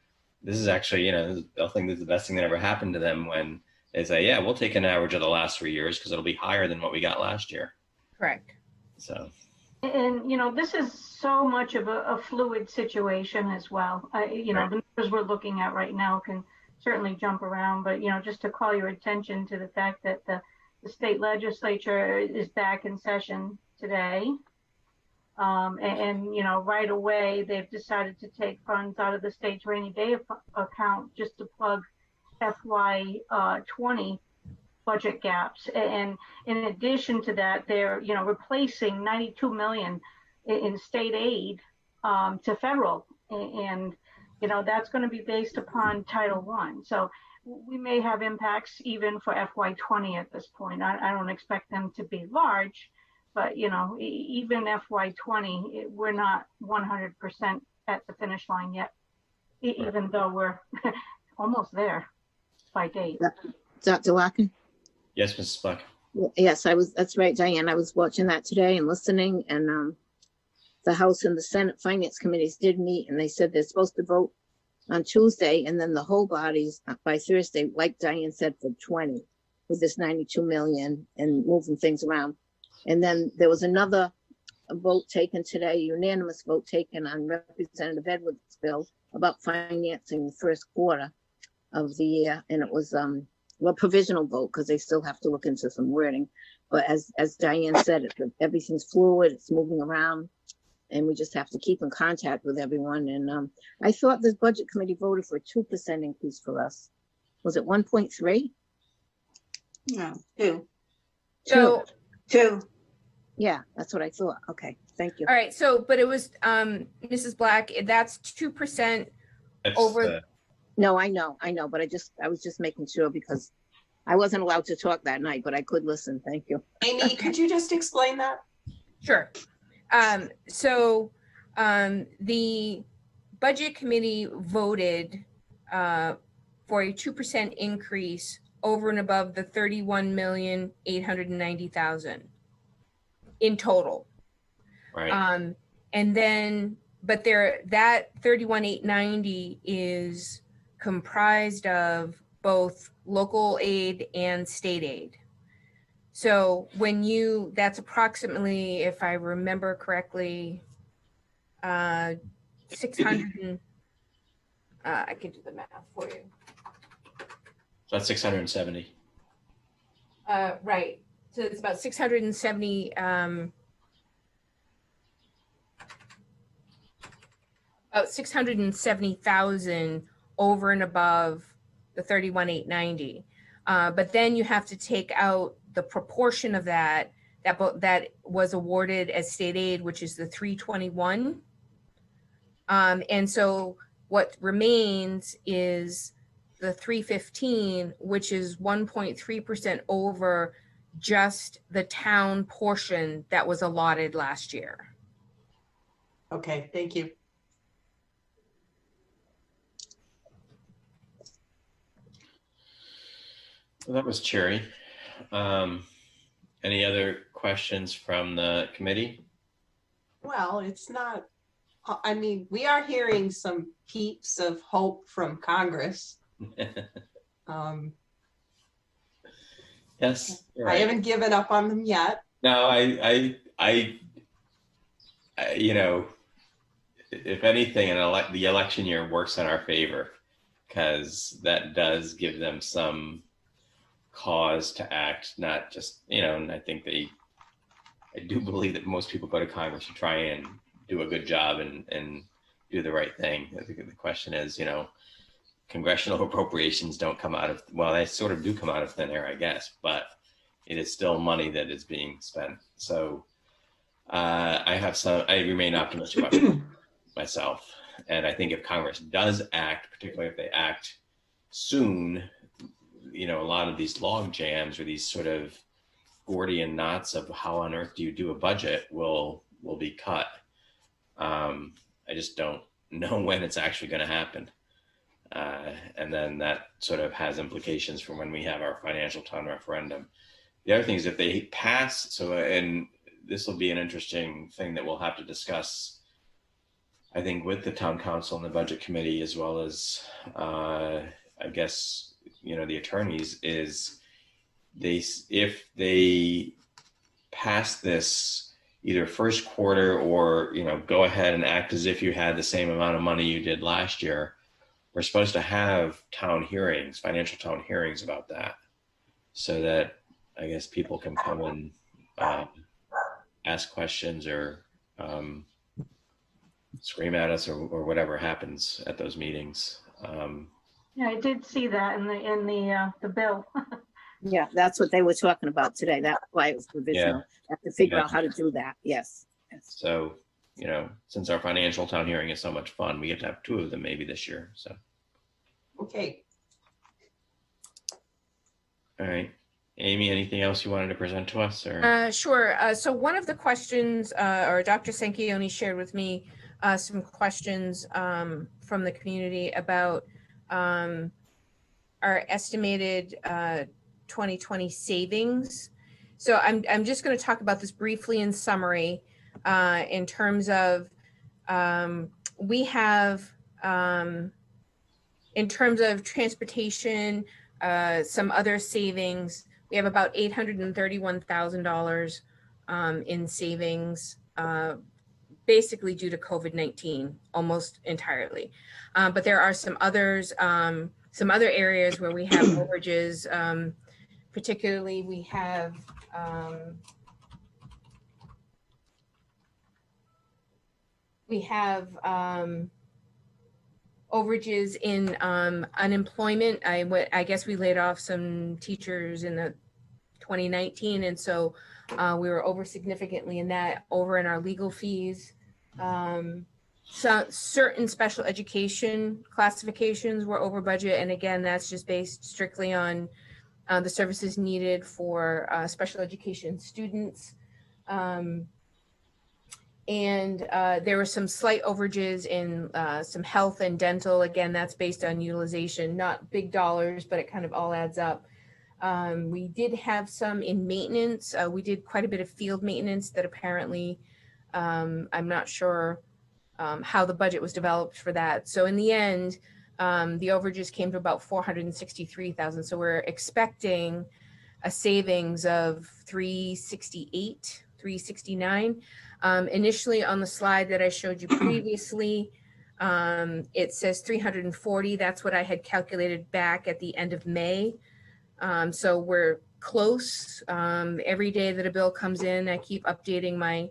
this is actually, I think this is the best thing that ever happened to them when they say, yeah, we'll take an average of the last 3 years because it'll be higher than what we got last year. Correct. So. And, this is so much of a fluid situation as well. Right. The numbers we're looking at right now can certainly jump around, but, just to call your attention to the fact that the state legislature is back in session today. Right away, they've decided to take funds out of the state's rainy day account just to plug FY 20 budget gaps. And in addition to that, they're, replacing 92 million in state aid to federal. And, that's going to be based upon Title I. So we may have impacts even for FY 20 at this point. I don't expect them to be large, but, even FY 20, we're not 100% at the finish line yet, even though we're almost there by date. Dr. Larkin? Yes, Mrs. Black. Yes, that's right, Diane. I was watching that today and listening, and the House and the Senate Finance Committees did meet, and they said they're supposed to vote on Tuesday, and then the whole bodies by Thursday, like Diane said, for 20, with this 92 million and moving things around. And then there was another vote taken today, unanimous vote taken on Representative Edwards' bill about financing the first quarter of the year, and it was provisional vote because they still have to look into some wording. But as Diane said, everything's fluid, it's moving around, and we just have to keep in contact with everyone. And I thought the budget committee voted for a 2% increase for us. Was it 1.3? No, 2. So, 2. Yeah, that's what I thought. Okay, thank you. all right. So, but it was, Mrs. Black, that's 2% That's over. No, I know, but I was just making sure because I wasn't allowed to talk that night, but I could listen. Thank you. Amy, could you just explain that? Sure. The budget committee voted for a 2% increase over and above the 31,890,000 in total. right. And then, but that 31,890 is comprised of both local aid and state aid. So that's approximately, if I remember correctly, 600, I can do the math for you. So that's 670. Right. So it's about 670, about 670,000 over and above the 31,890. But then you have to take out the proportion of that was awarded as state aid, which is the 321. And so what remains is the 315, which is 1.3% over just the town portion that was allotted last year. Okay, thank you. Well, that was cheery. Any other questions from the committee? Well, it's not, I mean, we are hearing some peeps of hope from Congress. Yes, you're I right. haven't given up on them yet. No, I if anything, the election year works in our favor because that does give them some cause to act, not just, and I think I do believe that most people go to Congress to try and do a good job and do the right thing. I think the question is, congressional appropriations don't come out of, well, they sort of do come out of thin air, I guess, but it is still money that is being spent. So I remain optimistic about myself. And I think if Congress does act, particularly if they act soon, you know, a lot of these log jams or these sort of Gordian knots of how on earth do you do a budget will be cut. I just don't know when it's actually going to happen. And then that sort of has implications for when we have our financial town referendum. The other thing is if they pass, and this will be an interesting thing that we'll have to discuss, I think, with the town council and the budget committee, as well as, I guess, you know, the attorneys, is if they pass this either first quarter or, you know, go ahead and act as if you had the same amount of money you did last year, we're supposed to have town hearings, financial town hearings about that, so that I guess people can come and ask questions or scream at us or whatever happens at those meetings. Yeah, I did see that in the bill. Yeah, that's what they were talking about today. That's why it was provisional. Have to figure out how to do that. Yes. So, you know, since our financial town hearing is so much fun, we get to have 2 of them maybe this year. So, Okay. all right. Amy, anything else you wanted to present to us? Or Sure. So one of the questions, or Dr. Sanquioni shared with me some questions from the community about our estimated 2020 savings. So I'm just going to talk about this briefly in summary in terms of we have, in terms of transportation, some other savings. We have about $831,000 in savings, basically due to COVID-19, almost entirely. But there are some others, some other areas where we have overages. Particularly, we have overages in unemployment. I guess we laid off some teachers in the 2019, and so we were over significantly in that, over in our legal fees. So certain special education classifications were over budget, and again, that's just based strictly on the services needed for special education students. And there were some slight overages in some health and dental. Again, that's based on utilization, not big dollars, but it kind of all adds up. We did have some in maintenance. We did quite a bit of field maintenance that apparently, I'm not sure how the budget was developed for that. So in the end, the overages came to about $463,000. So we're expecting a savings of $368, $369. Initially on the slide that I showed you previously, it says 340. That's what I had calculated back at the end of May. So we're close. Every day that a bill comes in, I keep updating my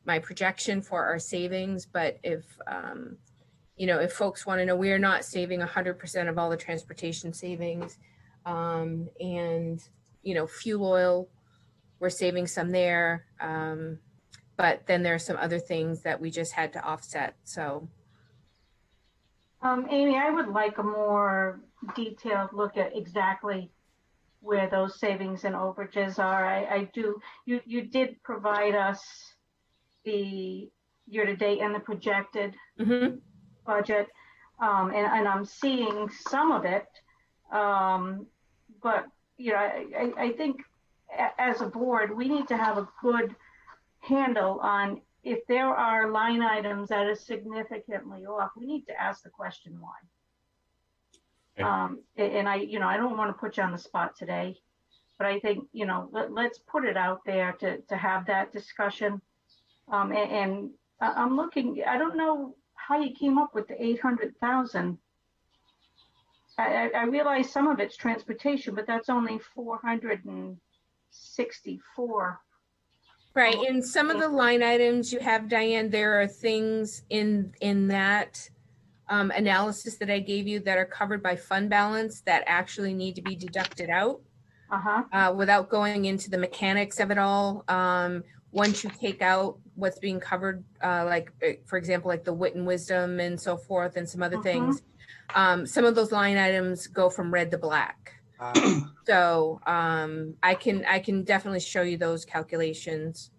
my projection for our savings. But if you know, if folks want to know, we are not saving 100% of all the transportation savings, and you know, fuel oil, we're saving some there. But then there are some other things that we just had to offset. So, Amy, I would like a more detailed look at exactly where those savings and overages are. I do. You did provide us the year-to-date and the projected budget, and I'm seeing some of it. But you know, I think as a board, we need to have a good handle on if there are line items that are significantly off. We need to ask the question why. And I don't want to put you on the spot today, but I think, you know, let's put it out there to have that discussion. And I'm looking, I don't know how you came up with the 800,000. I realize some of it's transportation, but that's only 464. right, in some of the line items you have, Diane, there are things in that analysis that I gave you that are covered by fund balance that actually need to be deducted out. Without going into the mechanics of it all. Once you take out what's being covered, like, for example, like the wit and wisdom and so forth and some other things, some of those line items go from red to black. So I can definitely show you those calculations.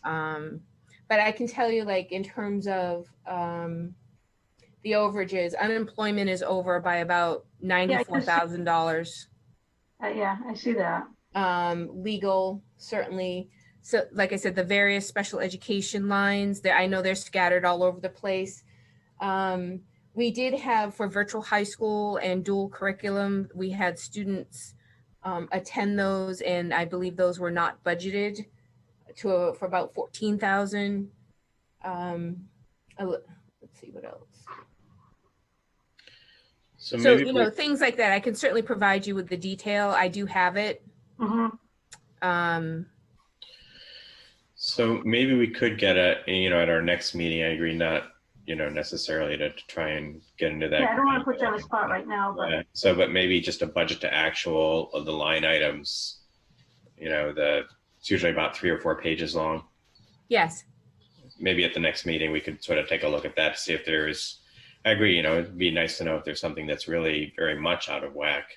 But I can tell you, like, in terms of the overages, unemployment is over by about $94,000. Yeah, I see that. Legal, certainly. So like I said, the various special education lines that I know they're scattered all over the place. We did have, for virtual high school and dual curriculum, we had students attend those, and I believe those were not budgeted for about 14,000. Let's see what else. So you know, things like that. I can certainly provide you with the detail. I do have it. So maybe we could get at our next meeting. I agree, not necessarily to try and get into that. Yeah, I don't want to put you on the spot right now, but but maybe just a budget to actual of the line items. It's usually about 3 or 4 pages long. Yes. Maybe at the next meeting we could sort of take a look at that to see if there's. I agree. It'd be nice to know if there's something that's really very much out of whack.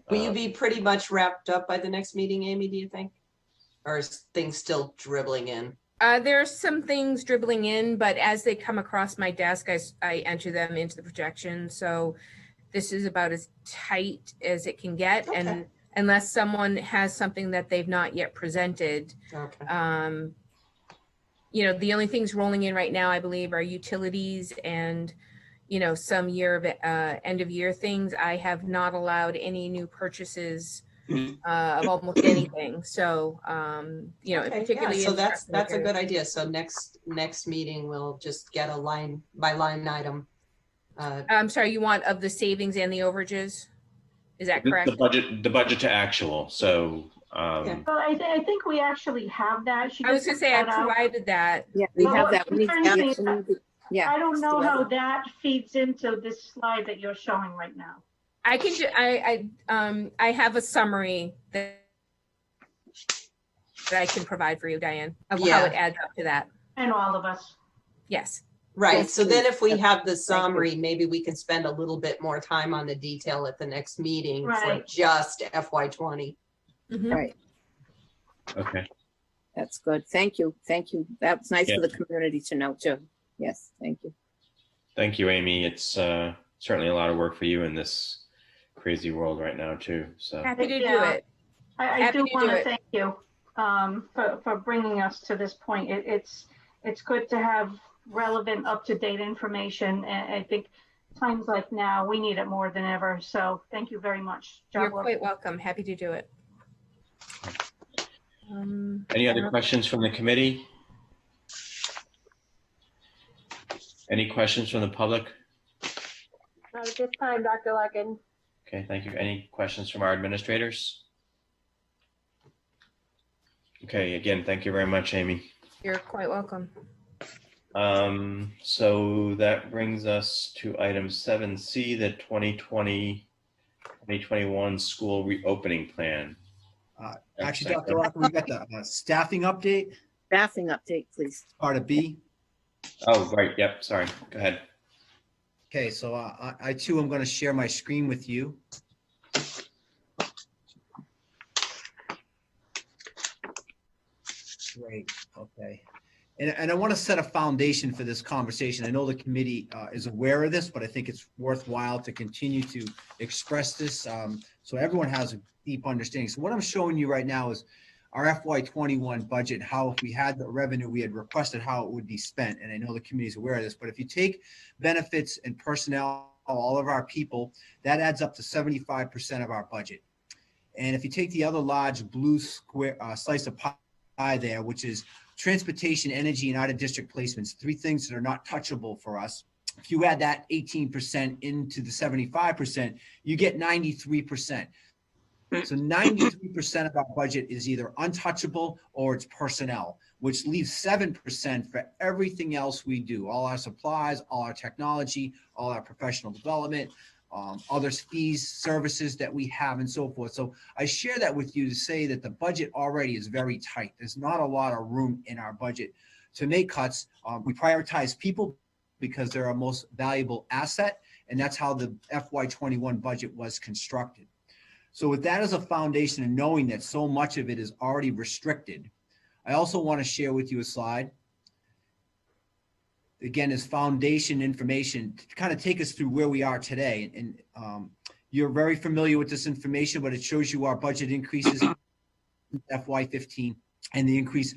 Will you be pretty much wrapped up by the next meeting, Amy, do you think? Or is things still dribbling in? There are some things dribbling in, but as they come across my desk, I enter them into the projection. So this is about as tight as it can get. Okay. And unless someone has something that they've not yet presented, Okay. The only things rolling in right now, I believe, are utilities and, some year of end of year things. I have not allowed any new purchases of almost anything. So, Okay, particularly. yeah, so that's a good idea. So next meeting, we'll just get a line by line item. I'm sorry, you want of the savings and the overages? Is that correct? The budget to actual. So. well, I think we actually have that. I was gonna say I provided that. Yeah, we have that. We need Well, to yeah. I don't know how that feeds into this slide that you're showing right now. I can I have a summary that I can provide for you, Diane, of how Yeah. it adds up to that. And all of us. Yes. Right, Yes, so then please. if we have the you. summary, maybe we can spend a little bit more time on the detail at the next meeting for Right. just FY20. Mhm. Right. Okay. That's good. Thank you. Thank you. That's nice Yeah. for the community to know too. Yes, thank you. Thank you, Amy. It's certainly a lot of work for you in this crazy world right now too. So. Happy to do Yeah. it. I Happy do to want do to it. thank you for bringing us to this point. It's good to have relevant, up-to-date information. And I think times like now, we need it more than ever. So thank you very much. You're Job well quite welcome. Happy to do it. Any other questions from the committee? Any questions from the public? Not at this time, Dr. Larkin. Okay, thank you. Any questions from our administrators? Okay, again, thank you very much, Amy. You're quite welcome. So that brings us to item 7C, the 2020-2021 school reopening plan. Actually, Dr. Rocker, we've got the staffing update, Staffing update, please. part of B. Oh, right, yep, sorry, go ahead. Okay, so I too am going to share my screen with you. Great, okay. And I want to set a foundation for this conversation. I know the committee is aware of this, but I think it's worthwhile to continue to express this so everyone has a deep understanding. So what I'm showing you right now is our FY21 budget, how if we had the revenue, we had requested how it would be spent. And I know the committee is aware of this, but if you take benefits and personnel, all of our people, that adds up to 75% of our budget. And if you take the other large blue square slice of pie there, which is transportation, energy, and out-of-district placements, 3 things that are not touchable for us. If you add that 18% into the 75%, you get 93%. So 93% of our budget is either untouchable or it's personnel, which leaves 7% for everything else we do, all our supplies, all our technology, all our professional development, other fees, services that we have, and so forth. So I share that with you to say that the budget already is very tight. There's not a lot of room in our budget to make cuts. We prioritize people because they're our most valuable asset, and that's how the FY21 budget was constructed. So with that as a foundation and knowing that so much of it is already restricted, I also want to share with you a slide. Again, is foundation information to kind of take us through where we are today. And you're very familiar with this information, but it shows you our budget increases in FY15 and the increase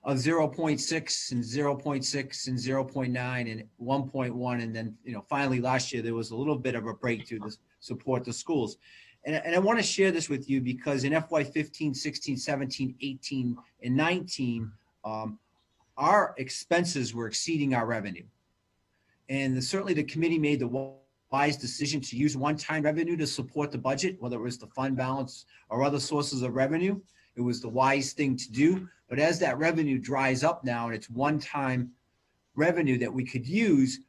of 0.6 and 0.6 and 0.9 and 1.1. And then, finally last year, there was a little bit of a breakthrough to support the schools. And I want to share this with you because in FY15, 16, 17, 18, and 19, our expenses were exceeding our revenue. And certainly the committee made the wise decision to use one-time revenue to support the budget, whether it was the fund balance or other sources of revenue. It was the wise thing to do. But as that revenue dries up now and it's one-time revenue that we could use,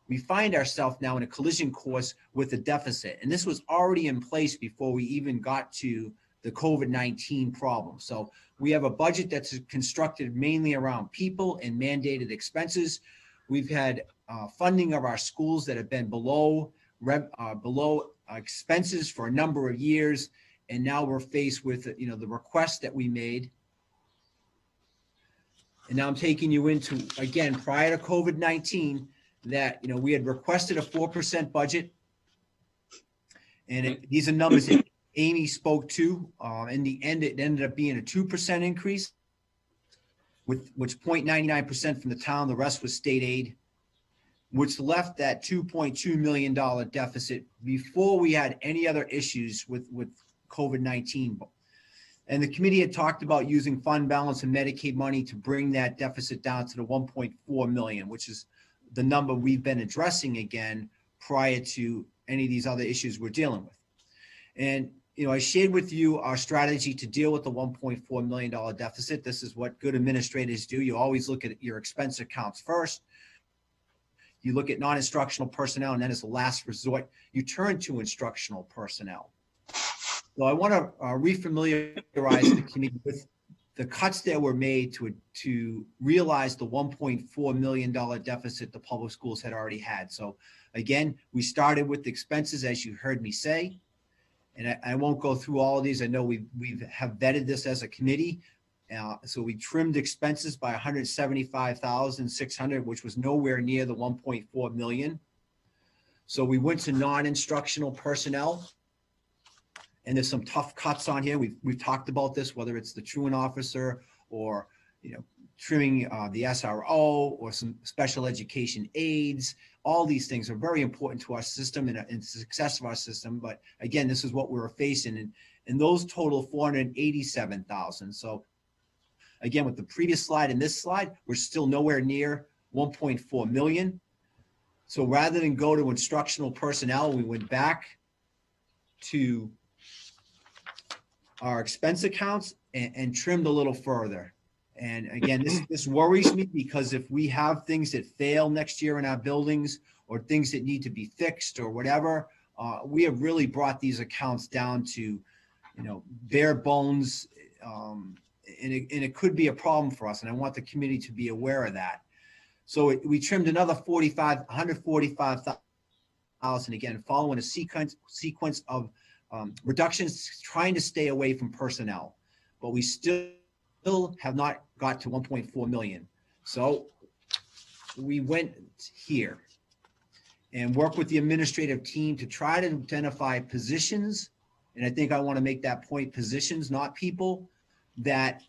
we find ourselves now in a collision course with a deficit. And this was already in place before we even got to the COVID-19 problem. So we have a budget that's constructed mainly around people and mandated expenses. We've had funding of our schools that have been below expenses for a number of years. And now we're faced with, the request that we made. And now I'm taking you into, again, prior to COVID-19, that, we had requested a 4% budget. And these are numbers that Amy spoke to. In the end, it ended up being a 2% increase, which 0.99% from the town, the rest was state aid, which left that $2.2 million deficit before we had any other issues with COVID-19. And the committee had talked about using fund balance and Medicaid money to bring that deficit down to the 1.4 million, which is the number we've been addressing again prior to any of these other issues we're dealing with. And, I shared with you our strategy to deal with the $1.4 million deficit. This is what good administrators do. You always look at your expense accounts first. You look at non-instructional personnel, and then as a last resort, you turn to instructional personnel. So I want to refamiliarize the committee with the cuts that were made to realize the $1.4 million deficit the public schools had already had. So again, we started with expenses, as you heard me say, and I won't go through all of these. I know we have vetted this as a committee. So we trimmed expenses by $175,600, which was nowhere near the 1.4 million. So we went to non-instructional personnel. And there's some tough cuts on here. We've talked about this, whether it's the truant officer or, trimming the SRO or some special education aides. All these things are very important to our system and the success of our system. But again, this is what we were facing. And those total 487,000. So again, with the previous slide and this slide, we're still nowhere near 1.4 million. So rather than go to instructional personnel, we went back to our expense accounts and trimmed a little further. And again, this worries me because if we have things that fail next year in our buildings or things that need to be fixed or whatever, we have really brought these accounts down to, bare bones. And it could be a problem for us. And I want the committee to be aware of that. So we trimmed another 145,000 again, following a sequence of reductions, trying to stay away from personnel, but we still have not got to 1.4 million. So we went here and worked with the administrative team to try to identify positions. And I think I want to make that point, positions, not people, that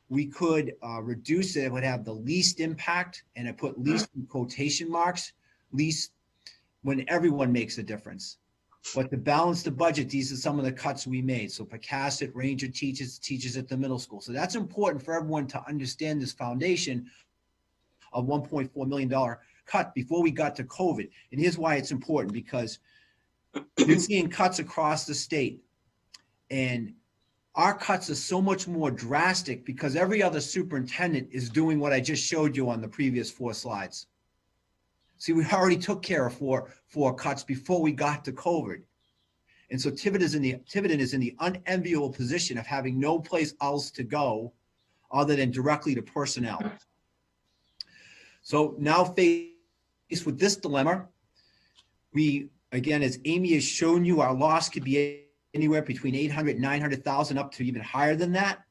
we could reduce it would have the least impact. And I put least in quotation marks, least when everyone makes a difference. But to balance the budget, these are some of the cuts we made. So Pecasset, Ranger teachers at the middle school. So that's important for everyone to understand this foundation of $1.4 million cut before we got to COVID. And here's why it's important, because you're seeing cuts across the state. And our cuts are so much more drastic because every other superintendent is doing what I just showed you on the previous 4 slides. See, we already took care of four cuts before we got to COVID. And so Tiverton is in the unenviable position of having no place else to go other than directly to personnel. So now faced with this dilemma, we, again, as Amy has shown you, our loss could be anywhere between 800 and 900,000 up to even higher than that.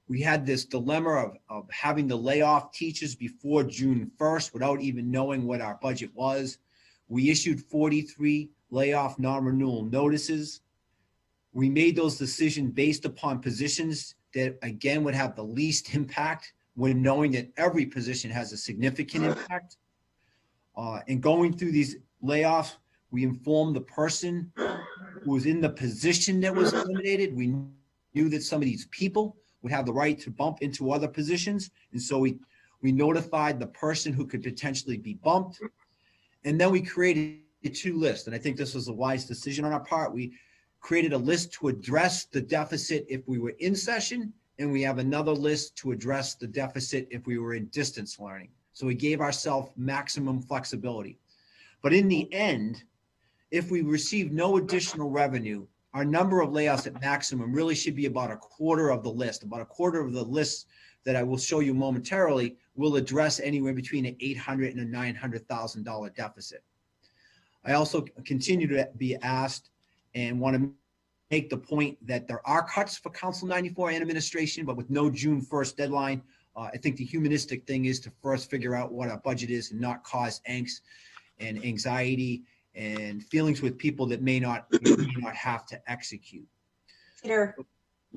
We had this dilemma of having to lay off teachers before June 1st without even knowing what our budget was. We issued 43 layoff non-renewal notices. We made those decisions based upon positions that, again, would have the least impact when knowing that every position has a significant impact. And going through these layoffs, we informed the person who was in the position that was eliminated. We knew that some of these people would have the right to bump into other positions. And so we notified the person who could potentially be bumped. And then we created 2 lists. And I think this was a wise decision on our part. We created a list to address the deficit if we were in session, and we have another list to address the deficit if we were in distance learning. So we gave ourselves maximum flexibility. But in the end, if we receive no additional revenue, our number of layoffs at maximum really should be about a quarter of the list. About a quarter of the list that I will show you momentarily will address anywhere between an $800,000 and a $900,000 deficit. I also continue to be asked and want to make the point that there are cuts for Council 94 and administration, but with no June 1st deadline. I think the humanistic thing is to first figure out what our budget is and not cause angst and anxiety and feelings with people that may not have to execute. Peter.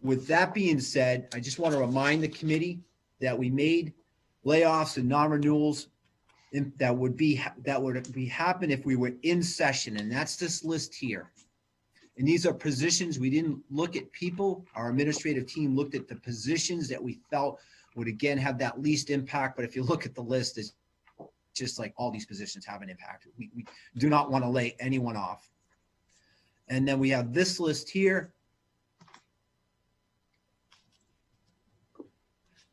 With that being said, I just want to remind the committee that we made layoffs and non-renewals that would be happen if we were in session, and that's this list here. And these are positions. We didn't look at people. Our administrative team looked at the positions that we felt would again have that least impact. But if you look at the list, it's just like all these positions have an impact. We do not want to lay anyone off. And then we have this list here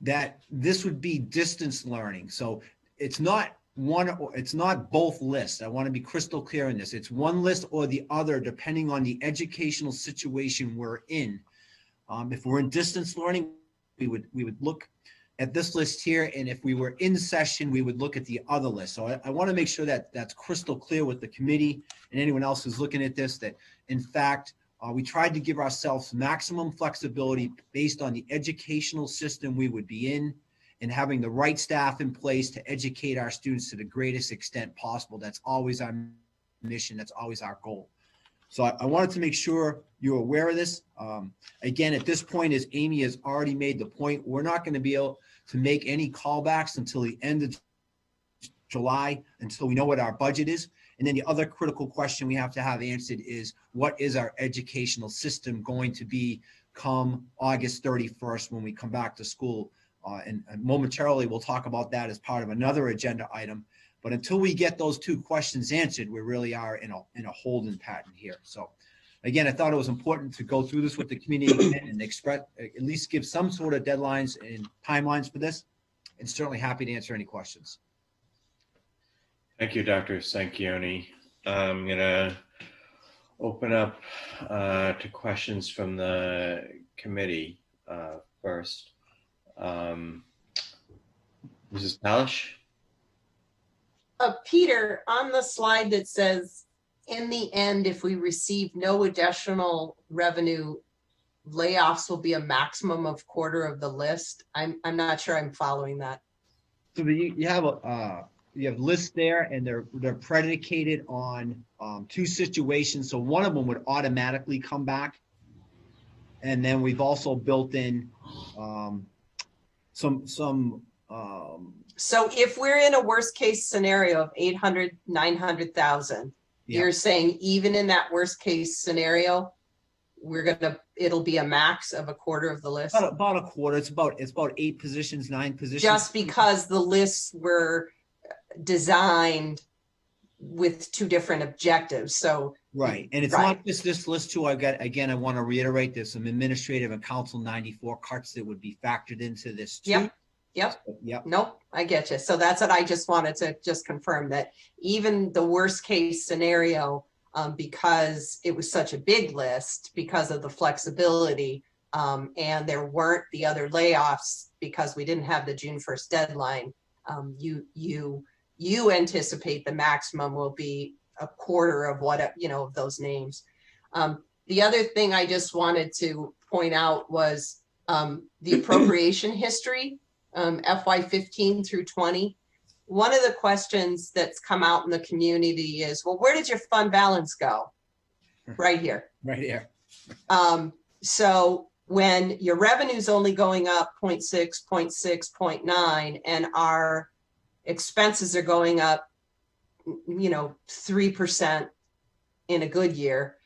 that this would be distance learning. So it's not it's not both lists. I want to be crystal clear in this. It's one list or the other, depending on the educational situation we're in. If we're in distance learning, we would look at this list here, and if we were in session, we would look at the other list. So I want to make sure that that's crystal clear with the committee and anyone else who's looking at this, that in fact, we tried to give ourselves maximum flexibility based on the educational system we would be in and having the right staff in place to educate our students to the greatest extent possible. That's always our mission. That's always our goal. So I wanted to make sure you're aware of this. Again, at this point, as Amy has already made the point, we're not going to be able to make any callbacks until the end of July, until we know what our budget is. And then the other critical question we have to have answered is, what is our educational system going to be come August 31st when we come back to school? And momentarily, we'll talk about that as part of another agenda item. But until we get those 2 questions answered, we really are in a holding pattern here. So again, I thought it was important to go through this with the community and express, at least give some sort of deadlines and timelines for this, and certainly happy to answer any questions. Thank you, Dr. Sanquioni. I'm going to open up to questions from the committee first. Mrs. Palish? Peter, on the slide that says, in the end, if we receive no additional revenue, layoffs will be a maximum of quarter of the list. I'm not sure I'm following that. So you have lists there, and they're predicated on 2 situations. So one of them would automatically come back, and then we've also built in So if we're in a worst case scenario of 800, 900,000, you're saying even in that worst case scenario, it'll be a max of a quarter of the list? About a quarter. It's about 8 positions, 9 positions. Just because the lists were designed with two different objectives. So Right. And it's Right. not just this list too. I've got, again, I want to reiterate, there's some administrative and council 94 cuts that would be factored into this too. Yep. Yep. Nope, I get you. So that's what I just wanted to just confirm, that even the worst case scenario, because it was such a big list, because of the flexibility, and there weren't the other layoffs because we didn't have the June 1st deadline, you anticipate the maximum will be a quarter of what, of those names. The other thing I just wanted to point out was the appropriation history, FY 15 through 20. One of the questions that's come out in the community is, well, where did your fund balance go? Right here. Right here. So when your revenue's only going up 0.6, 0.6, 0.9, and our expenses are going up, 3% in a good year,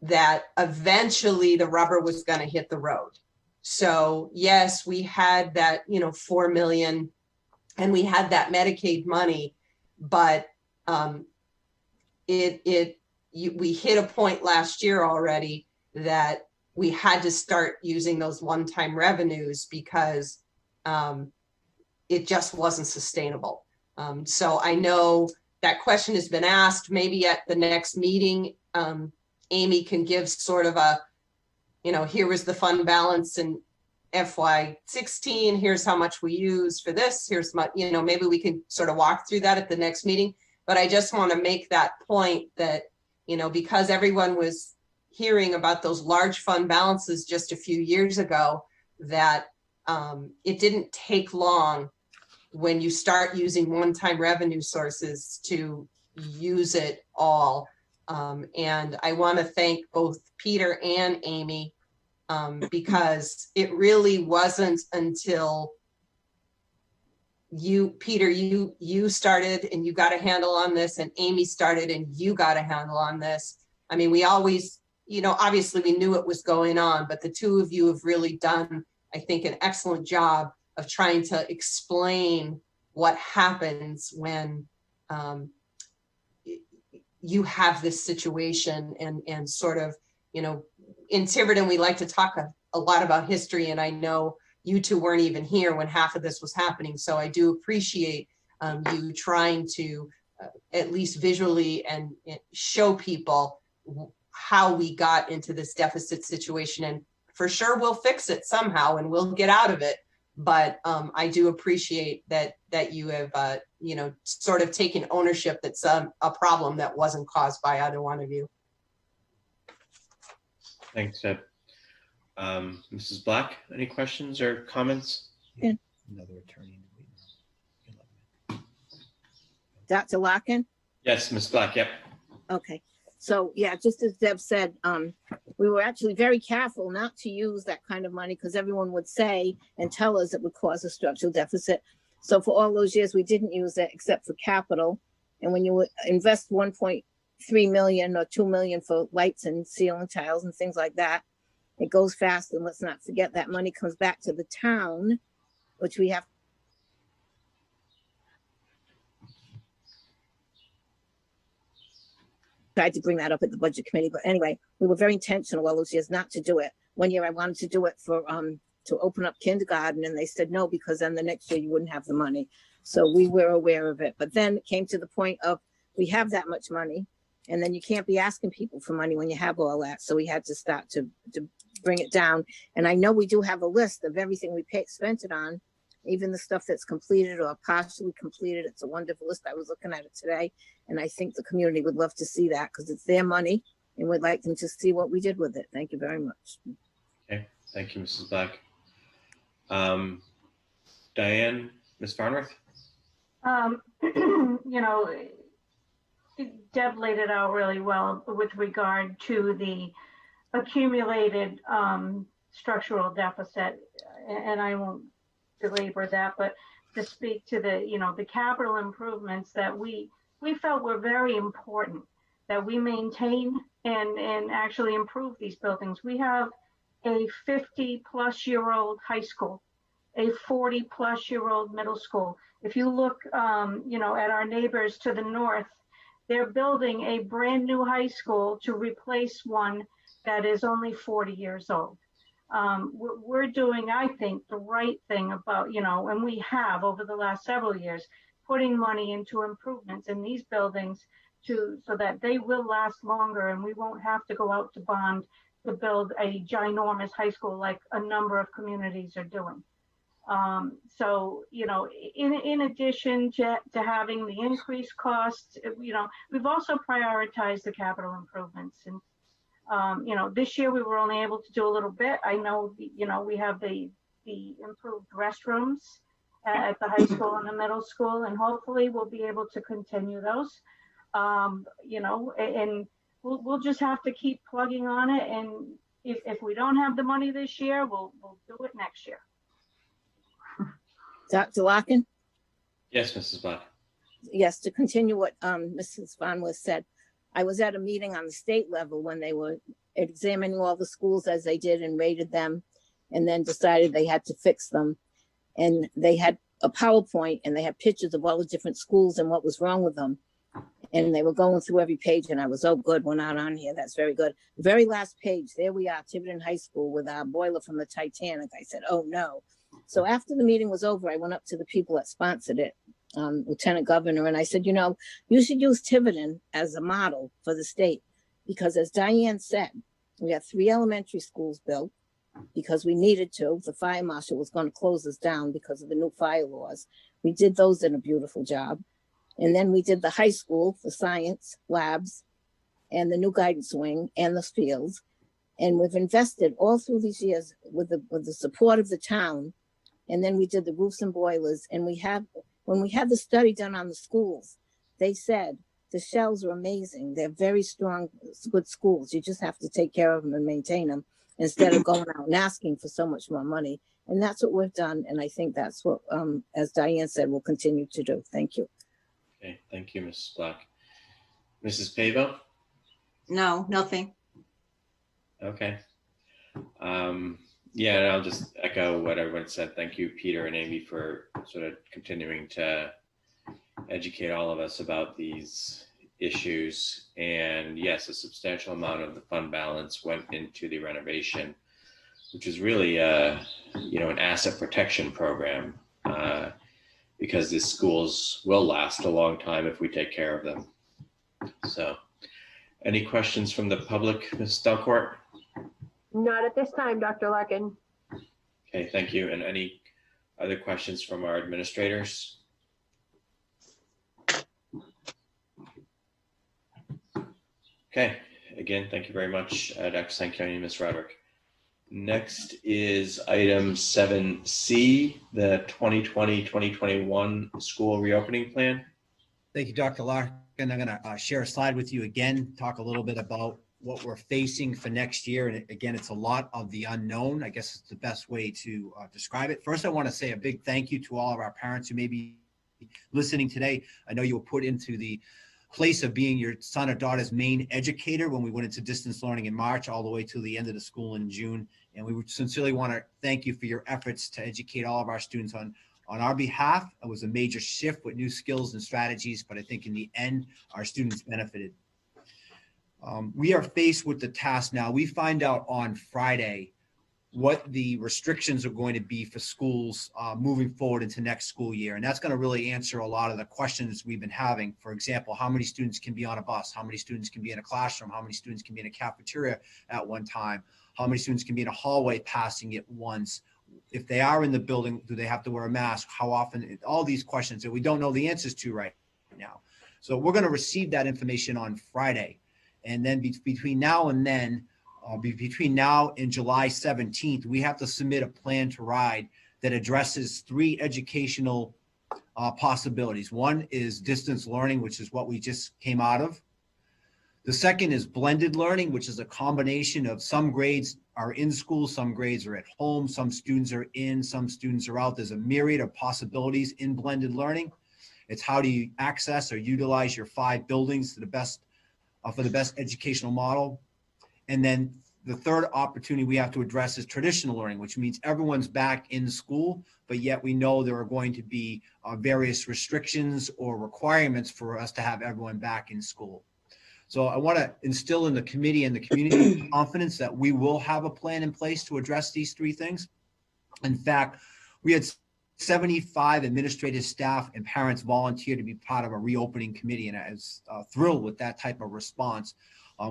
that eventually the rubber was going to hit the road. So yes, we had that, 4 million, and we had that Medicaid money, but we hit a point last year already that we had to start using those one-time revenues because it just wasn't sustainable. So I know that question has been asked. Maybe at the next meeting, Amy can give sort of a, here was the fund balance in FY 16. Here's how much we use for this. Here's my, maybe we can sort of walk through that at the next meeting. But I just want to make that point that, because everyone was hearing about those large fund balances just a few years ago, that it didn't take long when you start using one-time revenue sources to use it all. And I want to thank both Peter and Amy, because it really wasn't until Peter, you started and you got a handle on this, and Amy started and you got a handle on this. I mean, we always, obviously we knew it was going on, but the two of you have really done, I think, an excellent job of trying to explain what happens when you have this situation, and sort of, in Tiverton, we like to talk a lot about history, and I know you two weren't even here when half of this was happening. So I do appreciate you trying to at least visually and show people how we got into this deficit situation. And for sure, we'll fix it somehow and we'll get out of it. But I do appreciate that you have, sort of taken ownership that's a problem that wasn't caused by either one of you. Thanks, Deb. Mrs. Black, any questions or comments? Another attorney. Dr. Larkin? Yes, Ms. Black, yep. Okay. So yeah, just as Deb said, we were actually very careful not to use that kind of money because everyone would say and tell us it would cause a structural deficit. So for all those years, we didn't use it except for capital. And when you invest 1.3 million or 2 million for lights and ceiling tiles and things like that, it goes fast. And let's not forget that money comes back to the town, which we have. Tried to bring that up at the budget committee, but anyway, we were very intentional all those years not to do it. One year I wanted to do it for to open up kindergarten, and they said no, because then the next year you wouldn't have the money. So we were aware of it, but then it came to the point of we have that much money, and then you can't be asking people for money when you have all that. So we had to start to bring it down. And I know we do have a list of everything we spent it on, even the stuff that's completed or partially completed. It's a wonderful list. I was looking at it today, and I think the community would love to see that because it's their money and would like them to see what we did with it. Thank you very much. Okay, thank you, Mrs. Black. Diane, Ms. Farnworth? Deb laid it out really well with regard to the accumulated structural deficit, and I won't belabor that, but to speak to the capital improvements that we felt were very important, that we maintain and actually improve these buildings. We have a 50-plus-year-old high school a 40-plus-year-old middle school. If you look, at our neighbors to the north, they're building a brand new high school to replace one that is only 40 years old. We're doing, I think, the right thing about, and we have over the last several years, putting money into improvements in these buildings so that they will last longer and we won't have to go out to bond to build a ginormous high school like a number of communities are doing. So, in addition to having the increased costs, we've also prioritized the capital improvements. And, this year we were only able to do a little bit. I know, we have the improved restrooms at the high school and the middle school, and hopefully we'll be able to continue those. And we'll just have to keep plugging on it. And if we don't have the money this year, we'll do it next year. Dr. Larkin? Yes, Mrs. Black. Yes, to continue what Mrs. Von List said, I was at a meeting on the state level when they were examining all the schools as they did and rated them, and then decided they had to fix them. And they had a PowerPoint and they had pictures of all the different schools and what was wrong with them. And they were going through every page, and I was, oh, good, we're not on here. That's very good. The very last page, there we are, Tiverton High School with our boiler from the Titanic. I said, oh, no. So after the meeting was over, I went up to the people that sponsored it, Lieutenant Governor, and I said, you should use Tiverton as a model for the state, because as Diane said, we have 3 elementary schools built because we needed to. The fire marshal was going to close us down because of the new fire laws. We did those in a beautiful job. And then we did the high school, the science labs, and the new guidance wing and the fields. And we've invested all through these years with the support of the town. And then we did the roofs and boilers. And when we had the study done on the schools, they said the shells are amazing. They're very strong, good schools. You just have to take care of them and maintain them instead of going out and asking for so much more money. And that's what we've done. And I think that's what, as Diane said, we'll continue to do. Thank you. Okay, thank you, Mrs. Black. Mrs. Pavo? No, nothing. Okay. Yeah, and I'll just echo what everyone said. Thank you, Peter and Amy, for sort of continuing to educate all of us about these issues. And yes, a substantial amount of the fund balance went into the renovation, which is really, an asset protection program, because these schools will last a long time if we take care of them. So, any questions from the public, Ms. Delcourt? Not at this time, Dr. Larkin. Okay, thank you. And any other questions from our administrators? Okay, again, thank you very much, Dr. Sanquioni and Ms. Roderick. Next is item 7C, the 2020-2021 school reopening plan. Thank you, Dr. Larkin. I'm going to share a slide with you again, talk a little bit about what we're facing for next year. And again, it's a lot of the unknown. I guess it's the best way to describe it. First, I want to say a big thank you to all of our parents who may be listening today. I know you were put into the place of being your son or daughter's main educator when we went into distance learning in March, all the way to the end of the school in June. And we would sincerely want to thank you for your efforts to educate all of our students on our behalf. It was a major shift with new skills and strategies, but I think in the end, our students benefited. We are faced with the task now. We find out on Friday what the restrictions are going to be for schools moving forward into next school year. And that's going to really answer a lot of the questions we've been having. For example, how many students can be on a bus? How many students can be in a classroom? How many students can be in a cafeteria at one time? How many students can be in a hallway passing it once? If they are in the building, do they have to wear a mask? How often? All these questions that we don't know the answers to right now. So we're going to receive that information on Friday. And then between now and then, between now and July 17th, we have to submit a plan to ride that addresses 3 educational possibilities. One is distance learning, which is what we just came out of. The second is blended learning, which is a combination of some grades are in school, some grades are at home, some students are in, some students are out. There's a myriad of possibilities in blended learning. It's how do you access or utilize your 5 buildings to the best for the best educational model. And then the third opportunity we have to address is traditional learning, which means everyone's back in school, but yet we know there are going to be various restrictions or requirements for us to have everyone back in school. So I want to instill in the committee and the community confidence that we will have a plan in place to address these three things. In fact, we had 75 administrative staff and parents volunteer to be part of a reopening committee, and I was thrilled with that type of response.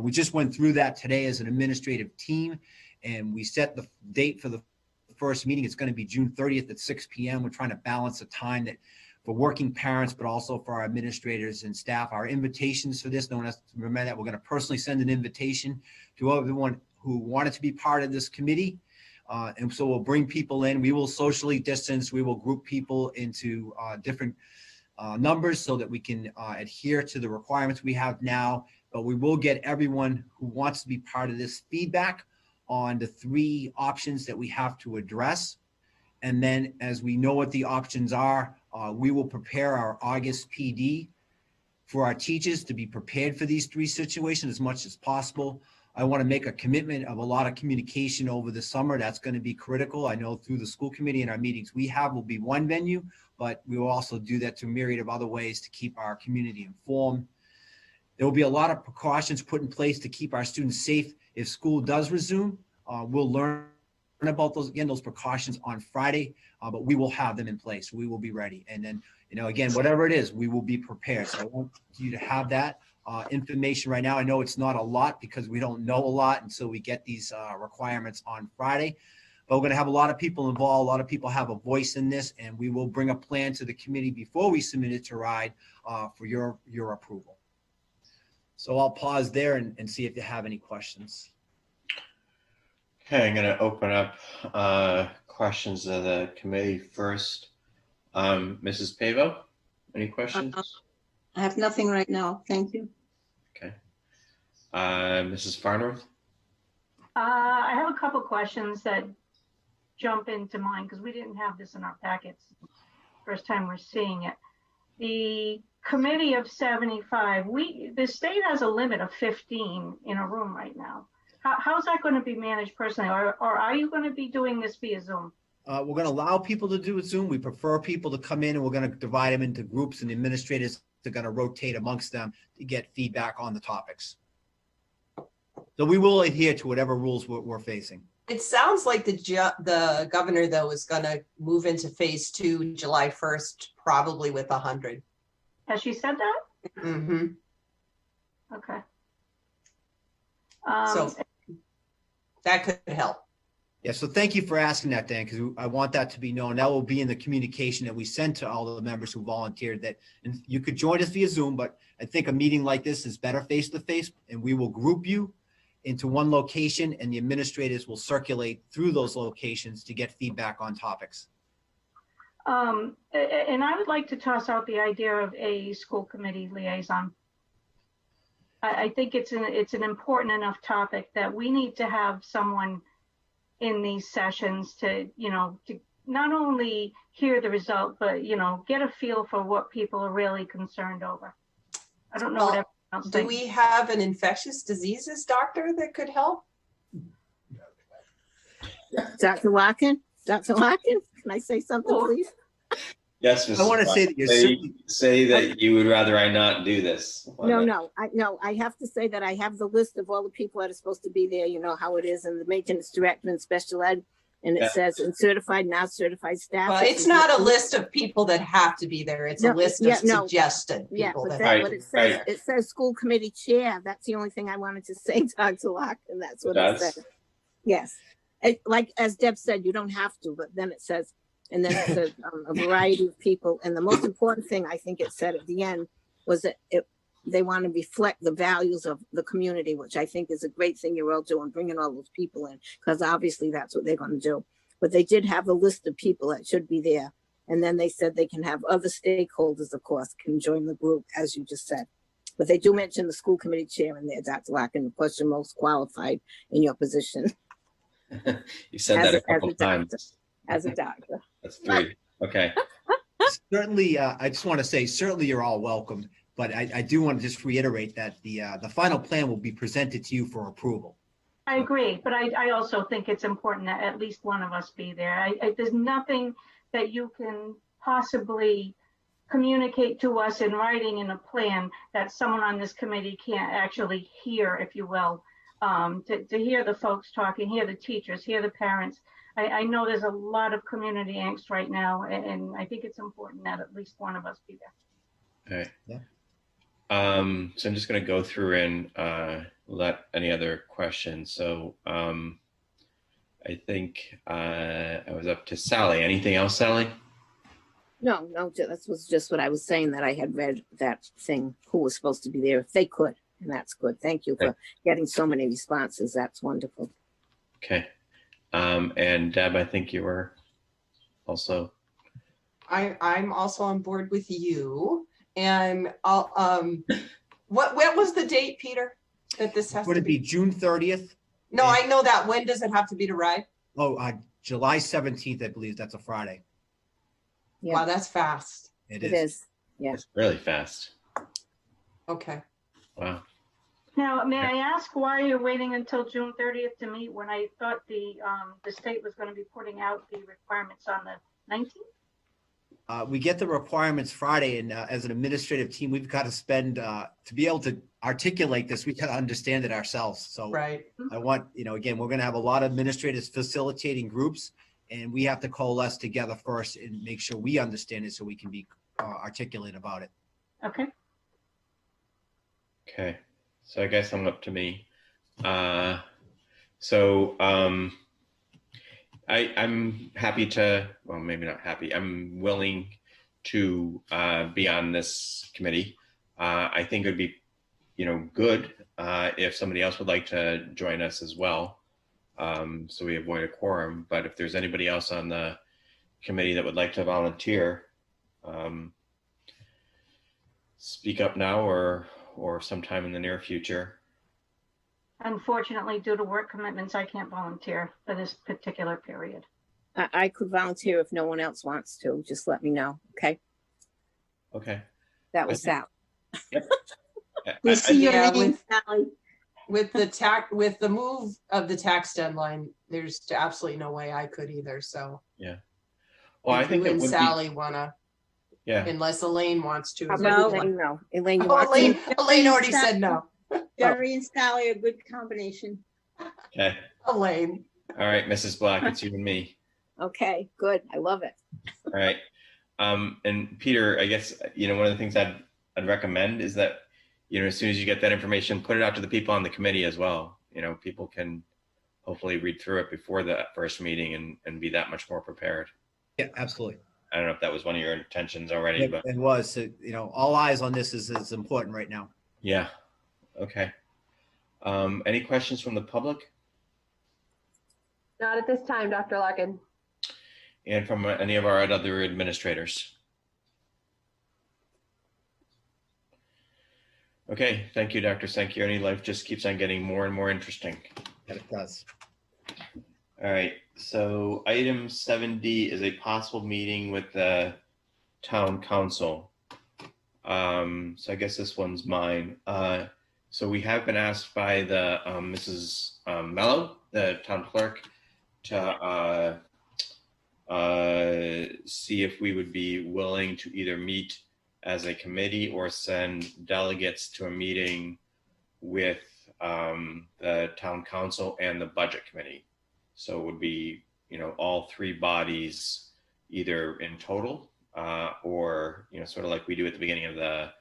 We just went through that today as an administrative team, and we set the date for the first meeting. It's going to be June 30th at 6 p.m. We're trying to balance the time that for working parents, but also for our administrators and staff. Our invitations for this, no one has to remember that we're going to personally send an invitation to everyone who wanted to be part of this committee. And so we'll bring people in. We will socially distance. We will group people into different numbers so that we can adhere to the requirements we have now. But we will get everyone who wants to be part of this feedback on the three options that we have to address. And then as we know what the options are, we will prepare our August PD for our teachers to be prepared for these three situations as much as possible. I want to make a commitment of a lot of communication over the summer. That's going to be critical. I know through the school committee and our meetings we have will be one venue, but we will also do that through a myriad of other ways to keep our community informed. There will be a lot of precautions put in place to keep our students safe if school does resume. We'll learn about those precautions on Friday, but we will have them in place. We will be ready. And then, again, whatever it is, we will be prepared. So I want you to have that information right now. I know it's not a lot because we don't know a lot until we get these requirements on Friday, but we're going to have a lot of people involved. A lot of people have a voice in this, and we will bring a plan to the committee before we submit it to RIDE for your approval. So I'll pause there and see if you have any questions. Okay, I'm going to open up questions of the committee first. Mrs. Pavo, any questions? I have nothing right now. Thank you. Okay. Mrs. Farnworth? I have a couple questions that jump into mind because we didn't have this in our packets. First time we're seeing it. The committee of 75, the state has a limit of 15 in a room right now. How's that going to be managed personally, or are you going to be doing this via Zoom? We're going to allow people to do it Zoom. We prefer people to come in, and we're going to divide them into groups, and the administrators are going to rotate amongst them to get feedback on the topics. So we will adhere to whatever rules we're facing. It sounds like the governor, though, is going to move into phase 2 July 1st, probably with 100. Has she said that? Mm-hmm. Okay. So that could help. Yeah, so thank you for asking that, Dan, because I want that to be known. That will be in the communication that we send to all the members who volunteered that, and you could join us via Zoom, but I think a meeting like this is better face-to-face, and we will group you into one location, and the administrators will circulate through those locations to get feedback on topics. And I would like to toss out the idea of a school committee liaison. I think it's an important enough topic that we need to have someone in these sessions to not only hear the result, but, get a feel for what people are really concerned over. I don't know what everyone else Do thinks. we have an infectious diseases doctor that could help? Dr. Larkin? Dr. Larkin, can I say something, please? Yes, Mrs. I want to say that you're certainly, Say that you would rather I not do this. No, I have to say that I have the list of all the people that are supposed to be there. You know how it is in the maintenance director and special ed. And it Yeah. says in certified, not certified staff. Well, it's not a list of people that have to be there. It's a No, list yeah, of no. suggested Yeah, people but that. Right, but it says, right. it says school committee chair. That's the only thing I wanted to say, Dr. Larkin. That's what it does? says. Yes. Like, as Deb said, you don't have to, but then it says, and then it says a variety of people. And the most important thing I think it said at the end was that they want to reflect the values of the community, which I think is a great thing you're all doing, bringing all those people in, because obviously that's what they're going to do. But they did have a list of people that should be there. And then they said they can have other stakeholders, of course, can join the group, as you just said. But they do mention the school committee chair in there, Dr. Larkin. Of course, you're most qualified in your position You said that a couple times. as a doctor. That's 3. Okay. certainly, I just want to say, certainly you're all welcome, but I do want to just reiterate that the final plan will be presented to you for approval. I agree, but I also think it's important that at least one of us be there. There's nothing that you can possibly communicate to us in writing in a plan that someone on this committee can't actually hear, if you will, to hear the folks talking, hear the teachers, hear the parents. I know there's a lot of community angst right now, and I think it's important that at least one of us be there. All right. Yeah. So I'm just going to go through and let any other questions. So I think I was up to Sally. Anything else, Sally? No, that was just what I was saying, that I had read that thing, who was supposed to be there if they could. And that's good. Thank you for getting so many responses. That's wonderful. Okay. And Deb, I think you were also. I'm also on board with you. And I'll, what was the date, Peter, that this has Would to it be June 30th? No, I know that. When does it have to be to ride? Oh, July 17th, I believe. That's a Friday. Yeah. Wow, that's fast. It is. Yeah. It's really fast. Okay. Wow. Now, may I ask why you're waiting until June 30th to meet when I thought the state was going to be putting out the requirements on the 19th? We get the requirements Friday, and as an administrative team, we've got to spend to be able to articulate this. We got to understand it ourselves. So Right. I want, again, we're going to have a lot of administrators facilitating groups, and we have to coalesce together first and make sure we understand it so we can be articulate about it. Okay. Okay. So I guess I'm up to me. I'm happy to, well, maybe not happy. I'm willing to be on this committee. I think it would be, good if somebody else would like to join us as well. So we avoid a quorum. But if there's anybody else on the committee that would like to volunteer, speak up now or sometime in the near future. Unfortunately, due to work commitments, I can't volunteer for this particular period. I could volunteer if no one else wants to. Just let me know. Okay. Okay. That was Sal. We see your Yeah, name, Sally. With the move of the tax deadline, there's absolutely no way I could either. So Yeah. Well, I think you it and would Sally wanna, be, yeah. unless Elaine wants to. How about Elaine? No. Elaine, you Oh, want to? Elaine already said no. Jerry and Sally are a good combination. Okay. Elaine. All right, Mrs. Black, it's you and me. Okay, good. I love it. All right. And Peter, I guess, one of the things I'd recommend is that, as soon as you get that information, put it out to the people on the committee as well. People can hopefully read through it before the first meeting and be that much more prepared. Yeah, absolutely. I don't know if that was one of your intentions already, but It was. So, all eyes on this is important right now. yeah. Okay. Any questions from the public Not at this time, Dr. Larkin. and from any of our other administrators? Okay, thank you, Dr. Sanquioni. Life just keeps on getting more and more interesting. That it does. All right, so item 7D is a possible meeting with the town council. So I guess this one's mine. So we have been asked by the Mrs. Mello, the town clerk, to see if we would be willing to either meet as a committee or send delegates to a meeting with the town council and the budget committee. So it would be, all three bodies either in total or, sort of like we do at the beginning of the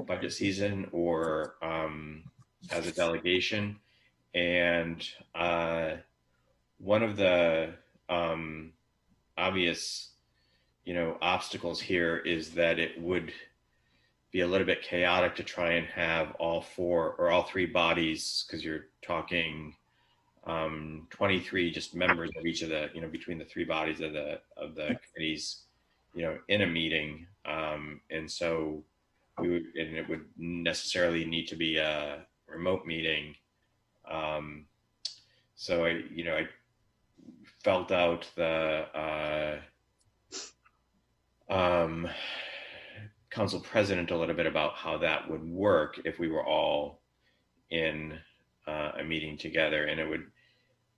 budget season or as a delegation. And one of the obvious obstacles here is that it would be a little bit chaotic to try and have all four or all three bodies, because you're talking 23 just members of each of the, between the three bodies of the committees, in a meeting. And so it would necessarily need to be a remote meeting. So I felt out the council president a little bit about how that would work if we were all in a meeting together, and it would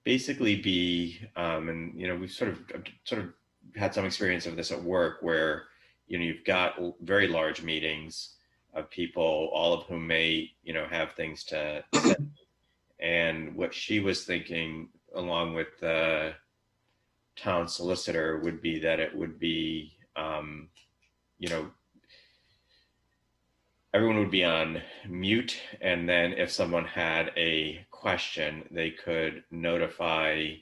basically be, and we've sort of had some experience of this at work, where you've got very large meetings of people, all of whom may have things to say. And what she was thinking, along with the town solicitor, would be that it would be, everyone would be on mute, and then if someone had a question, they could notify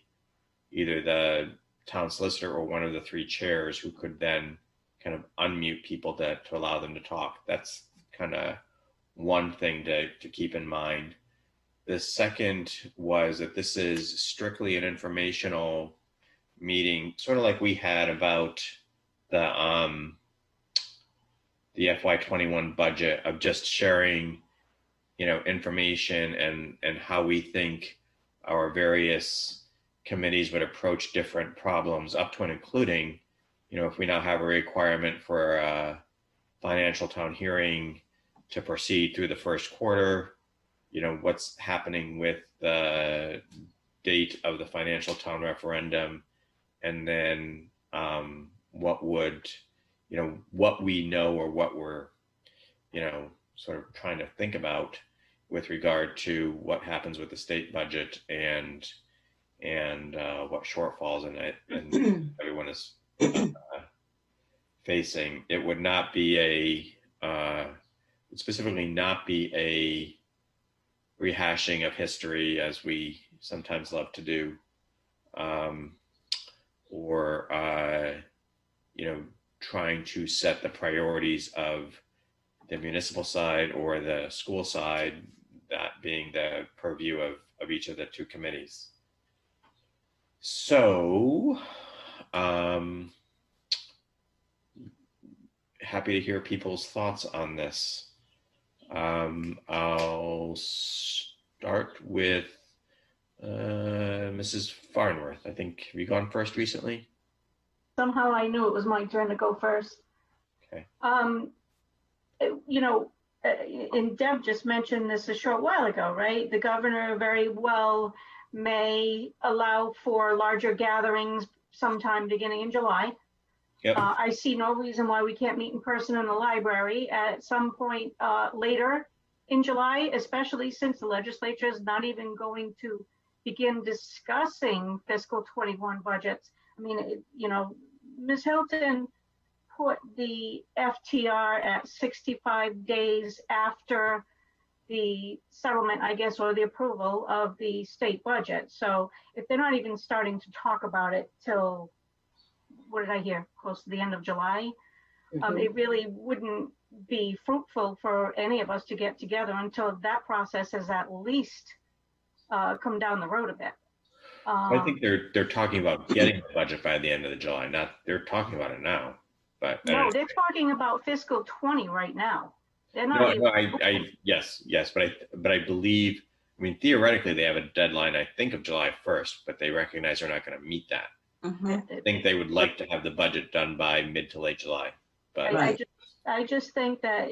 either the town solicitor or one of the three chairs, who could then kind of unmute people to allow them to talk. That's kind of one thing to keep in mind. The second was that this is strictly an informational meeting, sort of like we had about the FY21 budget, of just sharing, information and how we think our various committees would approach different problems, up to and including, if we now have a requirement for a financial town hearing to proceed through the first quarter, what's happening with the date of the financial town referendum, and then what would, what we know, or what we're, sort of trying to think about with regard to what happens with the state budget and what shortfalls in it, and everyone is facing. It would not be specifically not be a rehashing of history, as we sometimes love to do, or trying to set the priorities of the municipal side or the school side, that being the purview of each of the two committees. So, happy to hear people's thoughts on this. I'll start with Mrs. Farnworth. I think, have you gone first recently? Somehow I knew it was my turn to go first. Okay. And Deb just mentioned this a short while ago, right? The governor very well may allow for larger gatherings sometime beginning in July. Yep. I see no reason why we can't meet in person in the library at some point later in July, especially since the legislature is not even going to begin discussing fiscal 21 budgets. I mean, Ms. Hilton put the FTR at 65 days after the settlement, I guess, or the approval of the state budget. So if they're not even starting to talk about it till, what did I hear, close to the end of July, it really wouldn't be fruitful for any of us to get together until that process has at least come down the road a bit. I think they're talking about getting the budget by the end of July. They're talking about it now. But no, they're talking about fiscal 20 right now. They're not. Yes, but I believe, theoretically they have a deadline, I think, of July 1st, but they recognize they're not going to meet that. Mhm. I think they would like to have the budget done by mid to late July. But I just think that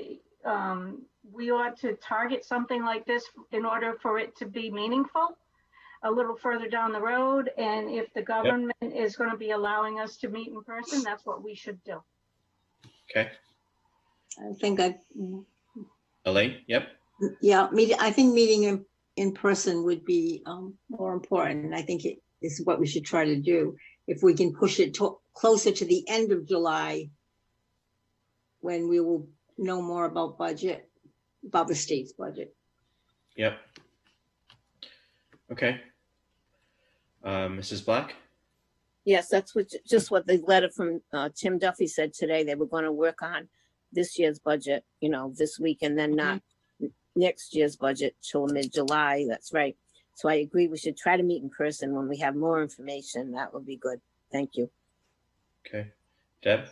we ought to target something like this in order for it to be meaningful a little further down the road. And if the government is going to be allowing us to meet in person, that's what we should do. Okay. I think Elaine, yep. yeah, I think meeting in person would be more important. And I think it is what we should try to do. If we can push it closer to the end of July, when we will know more about the state's budget. Yep. Okay. Mrs. Black? Yes, that's just what the letter from Tim Duffy said today. They were going to work on this year's budget, this week, and then not next year's budget till mid-July. That's right. So I agree. We should try to meet in person when we have more information. That would be good. Thank you. Okay. Deb?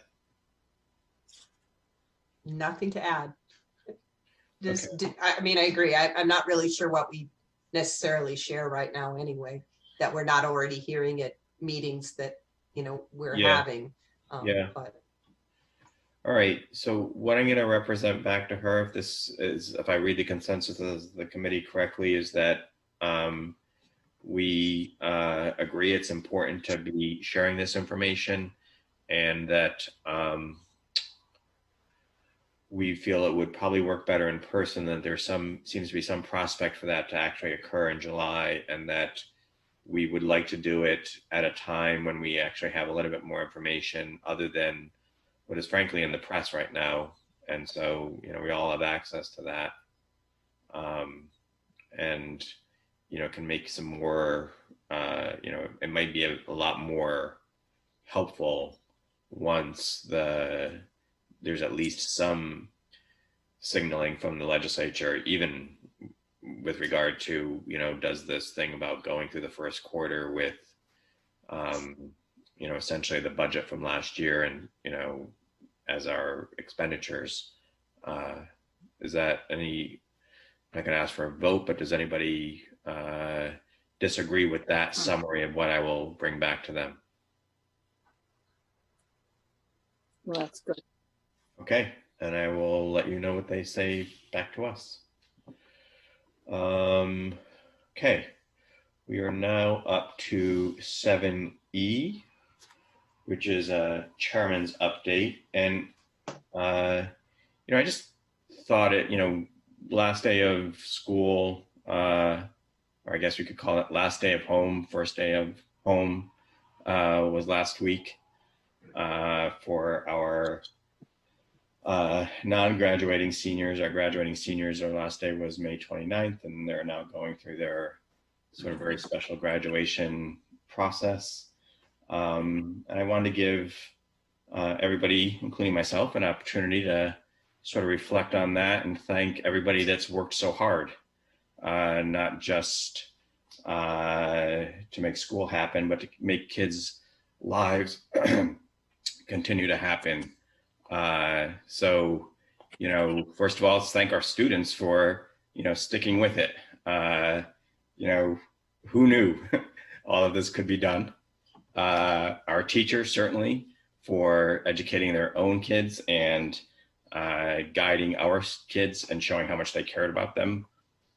Nothing to add. I agree. I'm not really sure what we necessarily share right now anyway, that we're not already hearing at meetings that, we're having. But. All right. So what I'm going to represent back to her, if I read the consensus of the committee correctly, is that We agree it's important to be sharing this information, and that we feel it would probably work better in person, that there's seems to be some prospect for that to actually occur in July, and that we would like to do it at a time when we actually have a little bit more information other than what is frankly in the press right now. And so, we all have access to that. And, can make some more, it might be a lot more helpful once there's at least some signaling from the legislature, even with regard to, does this thing about going through the first quarter with, essentially the budget from last year and, as our expenditures, is that I'm not going to ask for a vote, but does anybody disagree with that summary of what I will bring back to them? Well, that's good. Okay, and I will let you know what they say back to us. Okay, we are now up to 7E, which is a chairman's update. And, I just thought last day of school, or I guess we could call it last day of home, first day of home, was last week for our non-graduating seniors. Our graduating seniors, their last day was May 29th, and they're now going through their sort of very special graduation process. And I wanted to give everybody, including myself, an opportunity to sort of reflect on that and thank everybody that's worked so hard, not just to make school happen, but to make kids' lives continue to happen. So, first of all, let's thank our students for, sticking with it. Who knew all of this could be done? Our teachers, certainly, for educating their own kids and guiding our kids and showing how much they cared about them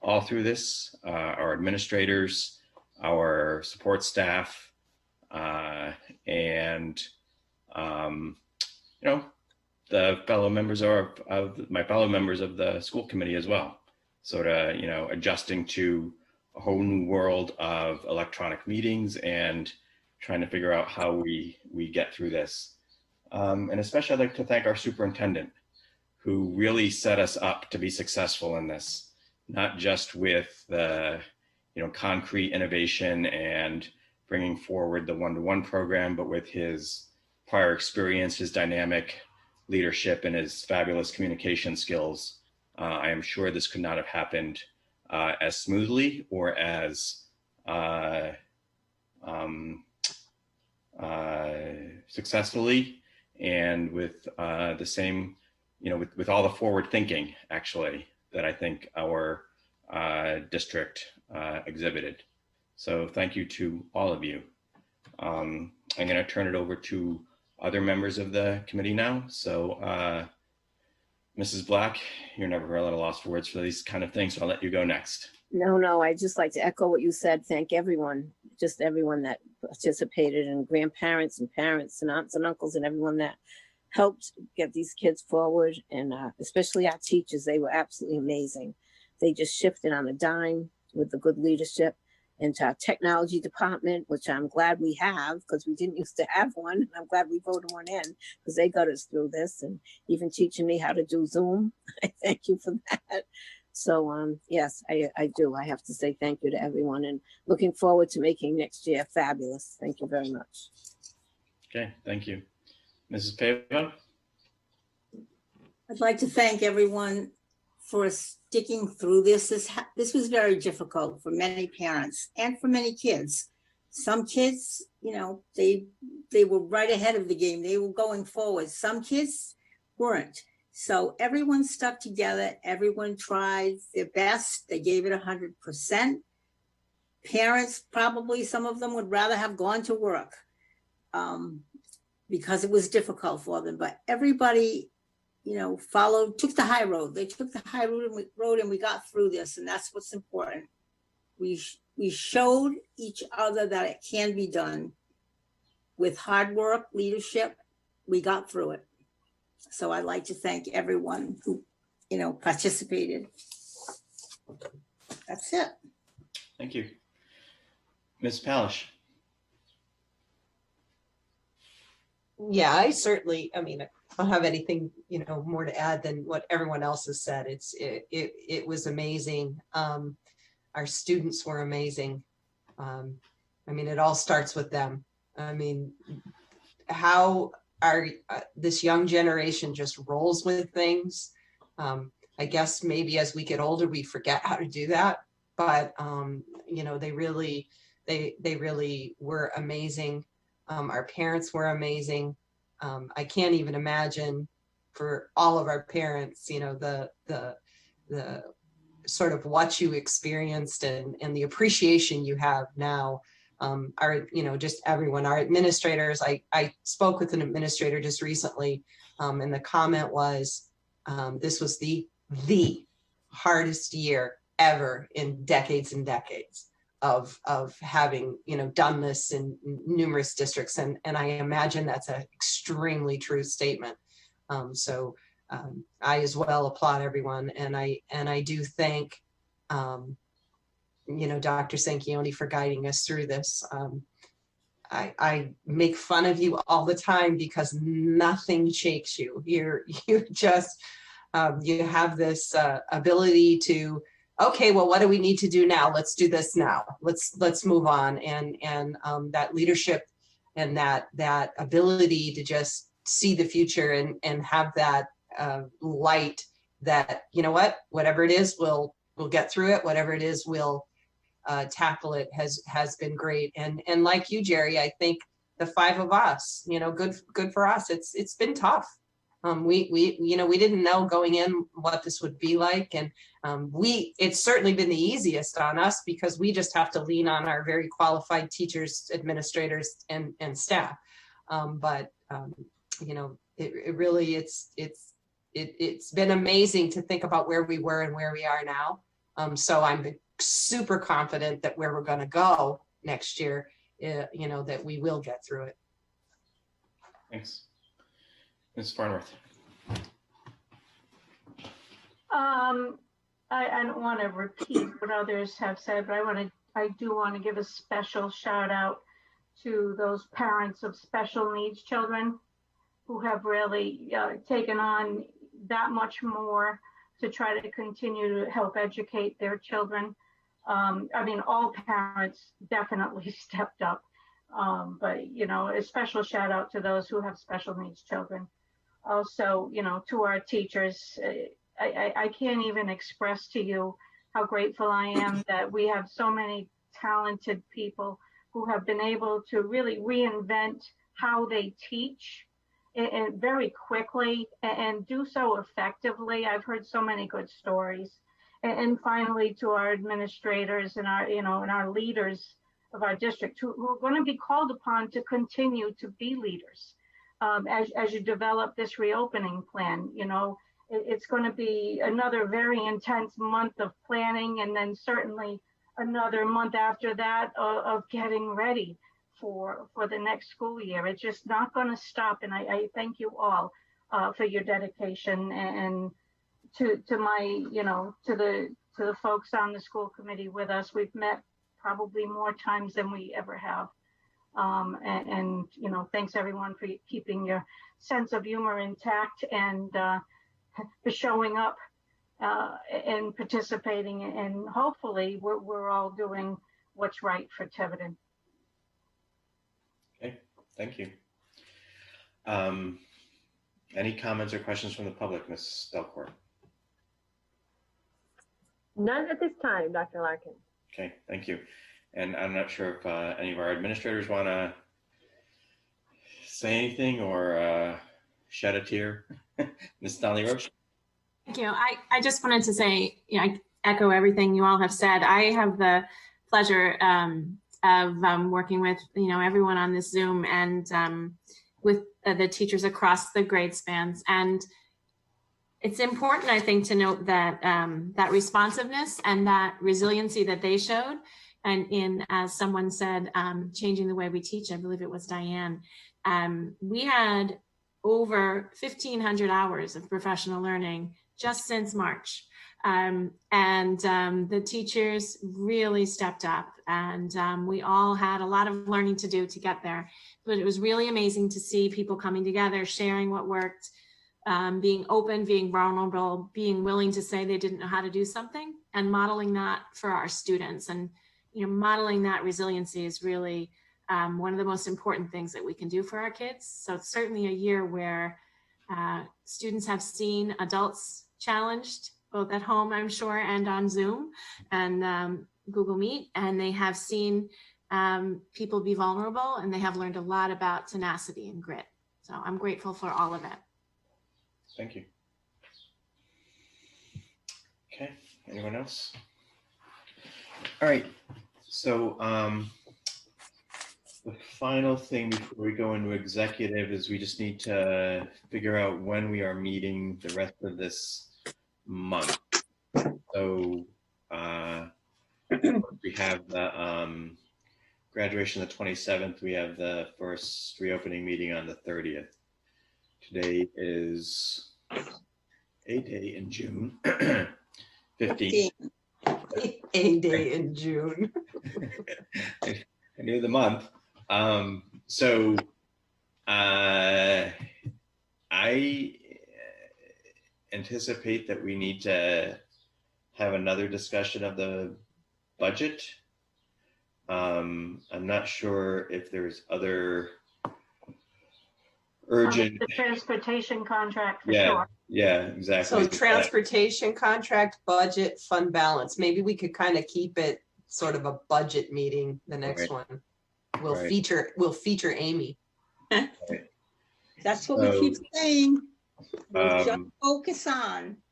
all through this. Our administrators, our support staff, and the fellow members of my fellow members of the school committee as well. Sort of, adjusting to a whole new world of electronic meetings and trying to figure out how we get through this. And especially I'd like to thank our superintendent, who really set us up to be successful in this, not just with the, concrete innovation and bringing forward the one-to-one program, but with his prior experience, his dynamic leadership, and his fabulous communication skills. I am sure this could not have happened as smoothly or as successfully, and with the same, with all the forward thinking, actually, that I think our district exhibited. So thank you to all of you. I'm going to turn it over to other members of the committee now. So Mrs. Black, you're never at a loss for words for these kind of things, so I'll let you go next. No, I'd just like to echo what you said. Thank everyone, just everyone that participated, and grandparents and parents and aunts and uncles and everyone that helped get these kids forward. And especially our teachers, they were absolutely amazing. They just shifted on a dime with the good leadership. Into our technology department, which I'm glad we have, because we didn't used to have one. I'm glad we voted one in, because they got us through this, and even teaching me how to do Zoom. I thank you for that. So yes, I do. I have to say thank you to everyone, and looking forward to making next year fabulous. Thank you very much. Okay, thank you. Mrs. Pava? I'd like to thank everyone for sticking through this. This was very difficult for many parents and for many kids. Some kids, they were right ahead of the game. They were going forward. Some kids weren't. So everyone stuck together. Everyone tried their best. They gave it 100%. Parents, probably some of them would rather have gone to work because it was difficult for them. But everybody, took the high road. They took the high road and we got through this, and that's what's important. we showed each other that it can be done. With hard work, leadership, we got through it. So I'd like to thank everyone who, participated. That's it. Thank you. Ms. Palish. Yeah, I don't have anything, more to add than what everyone else has said. It was amazing. Our students were amazing. It all starts with them. How this young generation just rolls with things. I guess maybe as we get older, we forget how to do that. But they really were amazing. Our parents were amazing. I can't even imagine for all of our parents, the sort of what you experienced and the appreciation you have now. Just everyone, our administrators. I spoke with an administrator just recently, and the comment was, this was the hardest year ever in decades and decades of having, done this in numerous districts. And I imagine that's an extremely true statement. So I as well applaud everyone. And I do thank, Dr. Sanquioni for guiding us through this. I make fun of you all the time because nothing shakes you. You just, you have this ability to, okay, well, what do we need to do now? Let's do this now. Let's move on. And that leadership and that ability to just see the future and have that light that, whatever it is, we'll get through it. Whatever it is, we'll tackle it has been great. And like you, Jerry, I think the five of us, good for us. It's been tough. We didn't know going in what this would be like. And it's certainly been the easiest on us because we just have to lean on our very qualified teachers, administrators, and staff. It really, it's been amazing to think about where we were and where we are now. So I'm super confident that where we're going to go next year, that we will get through it. Thanks. Ms. Farnworth. I don't want to repeat what others have said, but I do want to give a special shout out to those parents of special needs children who have really taken on that much more to try to continue to help educate their children. All parents definitely stepped up, but a special shout out to those who have special needs children. Also, to our teachers, I can't even express to you how grateful I am that we have so many talented people who have been able to really reinvent how they teach and very quickly and do so effectively. I've heard so many good stories. And finally, to our administrators and our, and our leaders of our district who are going to be called upon to continue to be leaders as you develop this reopening plan. It's going to be another very intense month of planning, and then certainly another month after that of getting ready for the next school year. It's just not going to stop. And I thank you all for your dedication and to my, to the folks on the school committee with us. We've met probably more times than we ever have. And thanks everyone for keeping your sense of humor intact and for showing up and participating. And hopefully we're all doing what's right for Tiverton. Okay, thank you. Any comments or questions from the public, Ms. Delcourt? None at this time, Dr. Larkin. Okay, thank you. And I'm not sure if any of our administrators want to say anything or shed a tear. Ms. Donnelly Roche? Thank you. I just wanted to say, I echo everything you all have said. I have the pleasure of working with, everyone on this Zoom and with the teachers across the grade spans. And it's important, I think, to note that that responsiveness and that resiliency that they showed, and in, as someone said, changing the way we teach, I believe it was Diane, we had over 1,500 hours of professional learning just since March. The teachers really stepped up, and we all had a lot of learning to do to get there. But it was really amazing to see people coming together, sharing what worked, being open, being vulnerable, being willing to say they didn't know how to do something, and modeling that for our students. And, you know, modeling that resiliency is really one of the most important things that we can do for our kids. So it's certainly a year where students have seen adults challenged, both at home, I'm sure, and on Zoom and Google Meet, and they have seen people be vulnerable, and they have learned a lot about tenacity and grit. So I'm grateful for all of it. Thank you. Okay, anyone else? All right, so the final thing before we go into executive is we just need to figure out when we are meeting the rest of this month. So we have the graduation the 27th. We have the first reopening meeting on the 30th. Today is a day in June. 15. A day in June. I knew the month. So I anticipate that we need to have another discussion of the budget. I'm not sure if there's other urgent. The transportation contract for Yeah, sure. yeah, exactly. So transportation contract, budget, fund balance. Maybe we could kind of keep it sort of a budget meeting, the next Right. one. We'll Right. feature Amy. That's what we keep saying. We'll just Um, focus on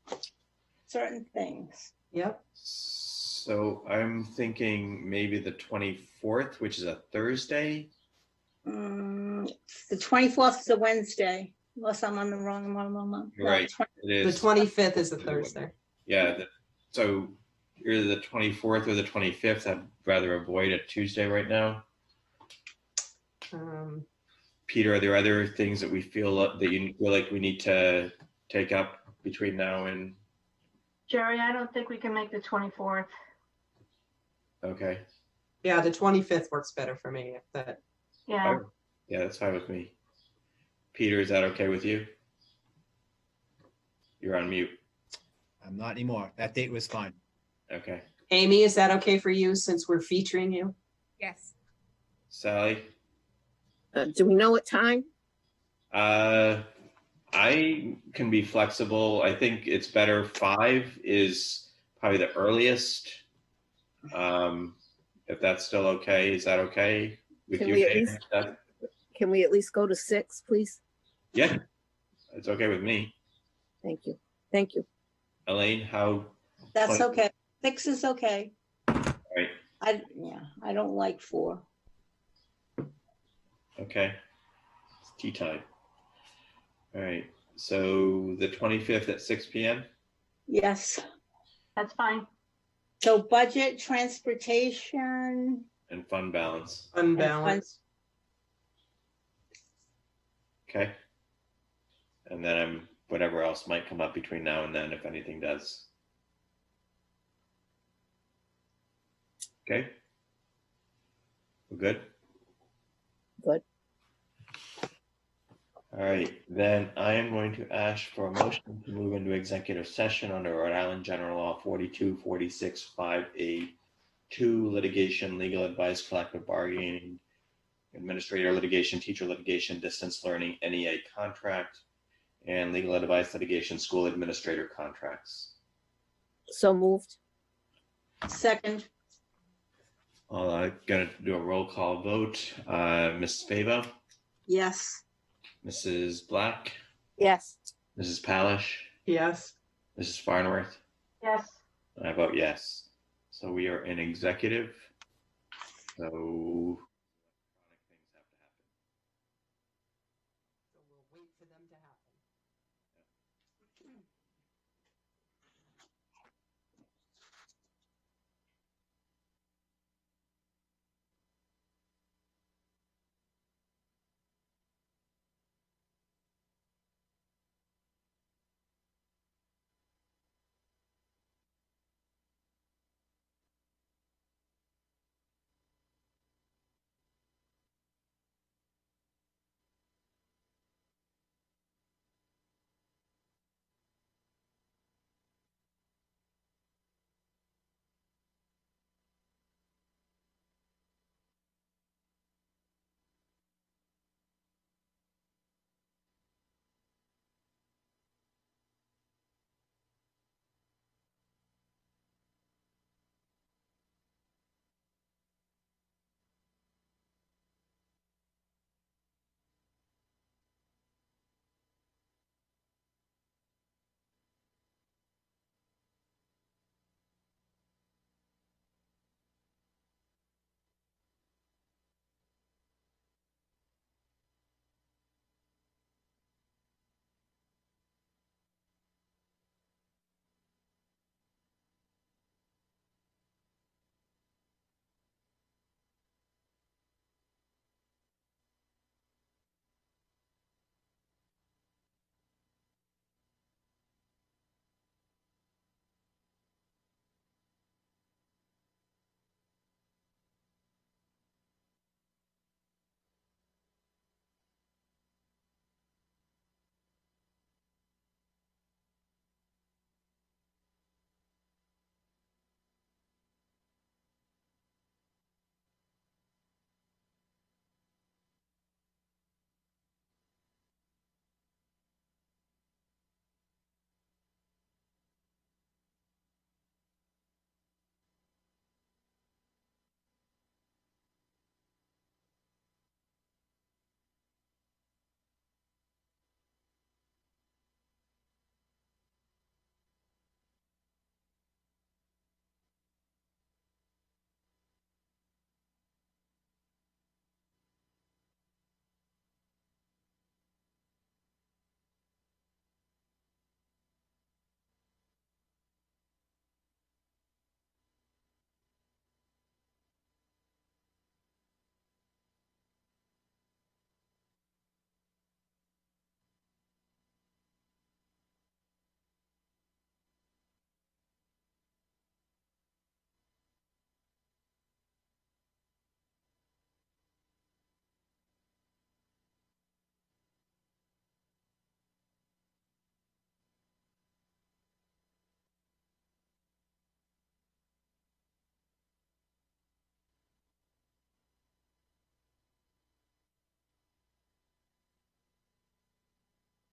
certain things. Yep. So I'm thinking maybe the 24th, which is a Thursday. The 24th is a Wednesday, unless I'm on the wrong month. You're right. It The is. 25th is a Thursday. Yeah. So either the 24th or the 25th. I'd rather avoid a Tuesday right now. Peter, are there other things that we feel that you feel like we need to take up between now and? Jerry, I don't think we can make the 24th. Okay. Yeah, the 25th works better for me. If that. Yeah. Yeah, that's fine with me. Peter, is that okay with you? You're on mute. I'm not anymore. That date was fine. Okay. Amy, is that okay for you since we're featuring you? Yes. Sally? Do we know what time? I can be flexible. I think it's better. 5 is probably the earliest. If that's still okay, is that okay with Can you? we at Dave? least- Can we at least go to 6, please? Yeah, it's okay with me. Thank you. Thank you. Elaine, how? That's 20 okay. 6 is okay. Right. I don't like 4. Okay. It's tea time. All right. So the 25th at 6 p.m. Yes. That's fine. So budget, transportation, and fund balance. Fund balance. Okay. And then whatever else might come up between now and then, if anything does. Okay. We're good? Good. All right, then I am going to ask for a motion to move into executive session under Rhode Island General Law 4246 5A2 litigation, legal advice, collective bargaining, administrator litigation, teacher litigation, distance learning, NEA contract, and legal advice litigation, school administrator contracts. So moved. second, I'm going to do a roll call vote. Mrs. Favo, yes. Mrs. Black, Yes. Mrs. Palish, Yes. Mrs. Farnworth, Yes. and I vote yes. So we are in executive. So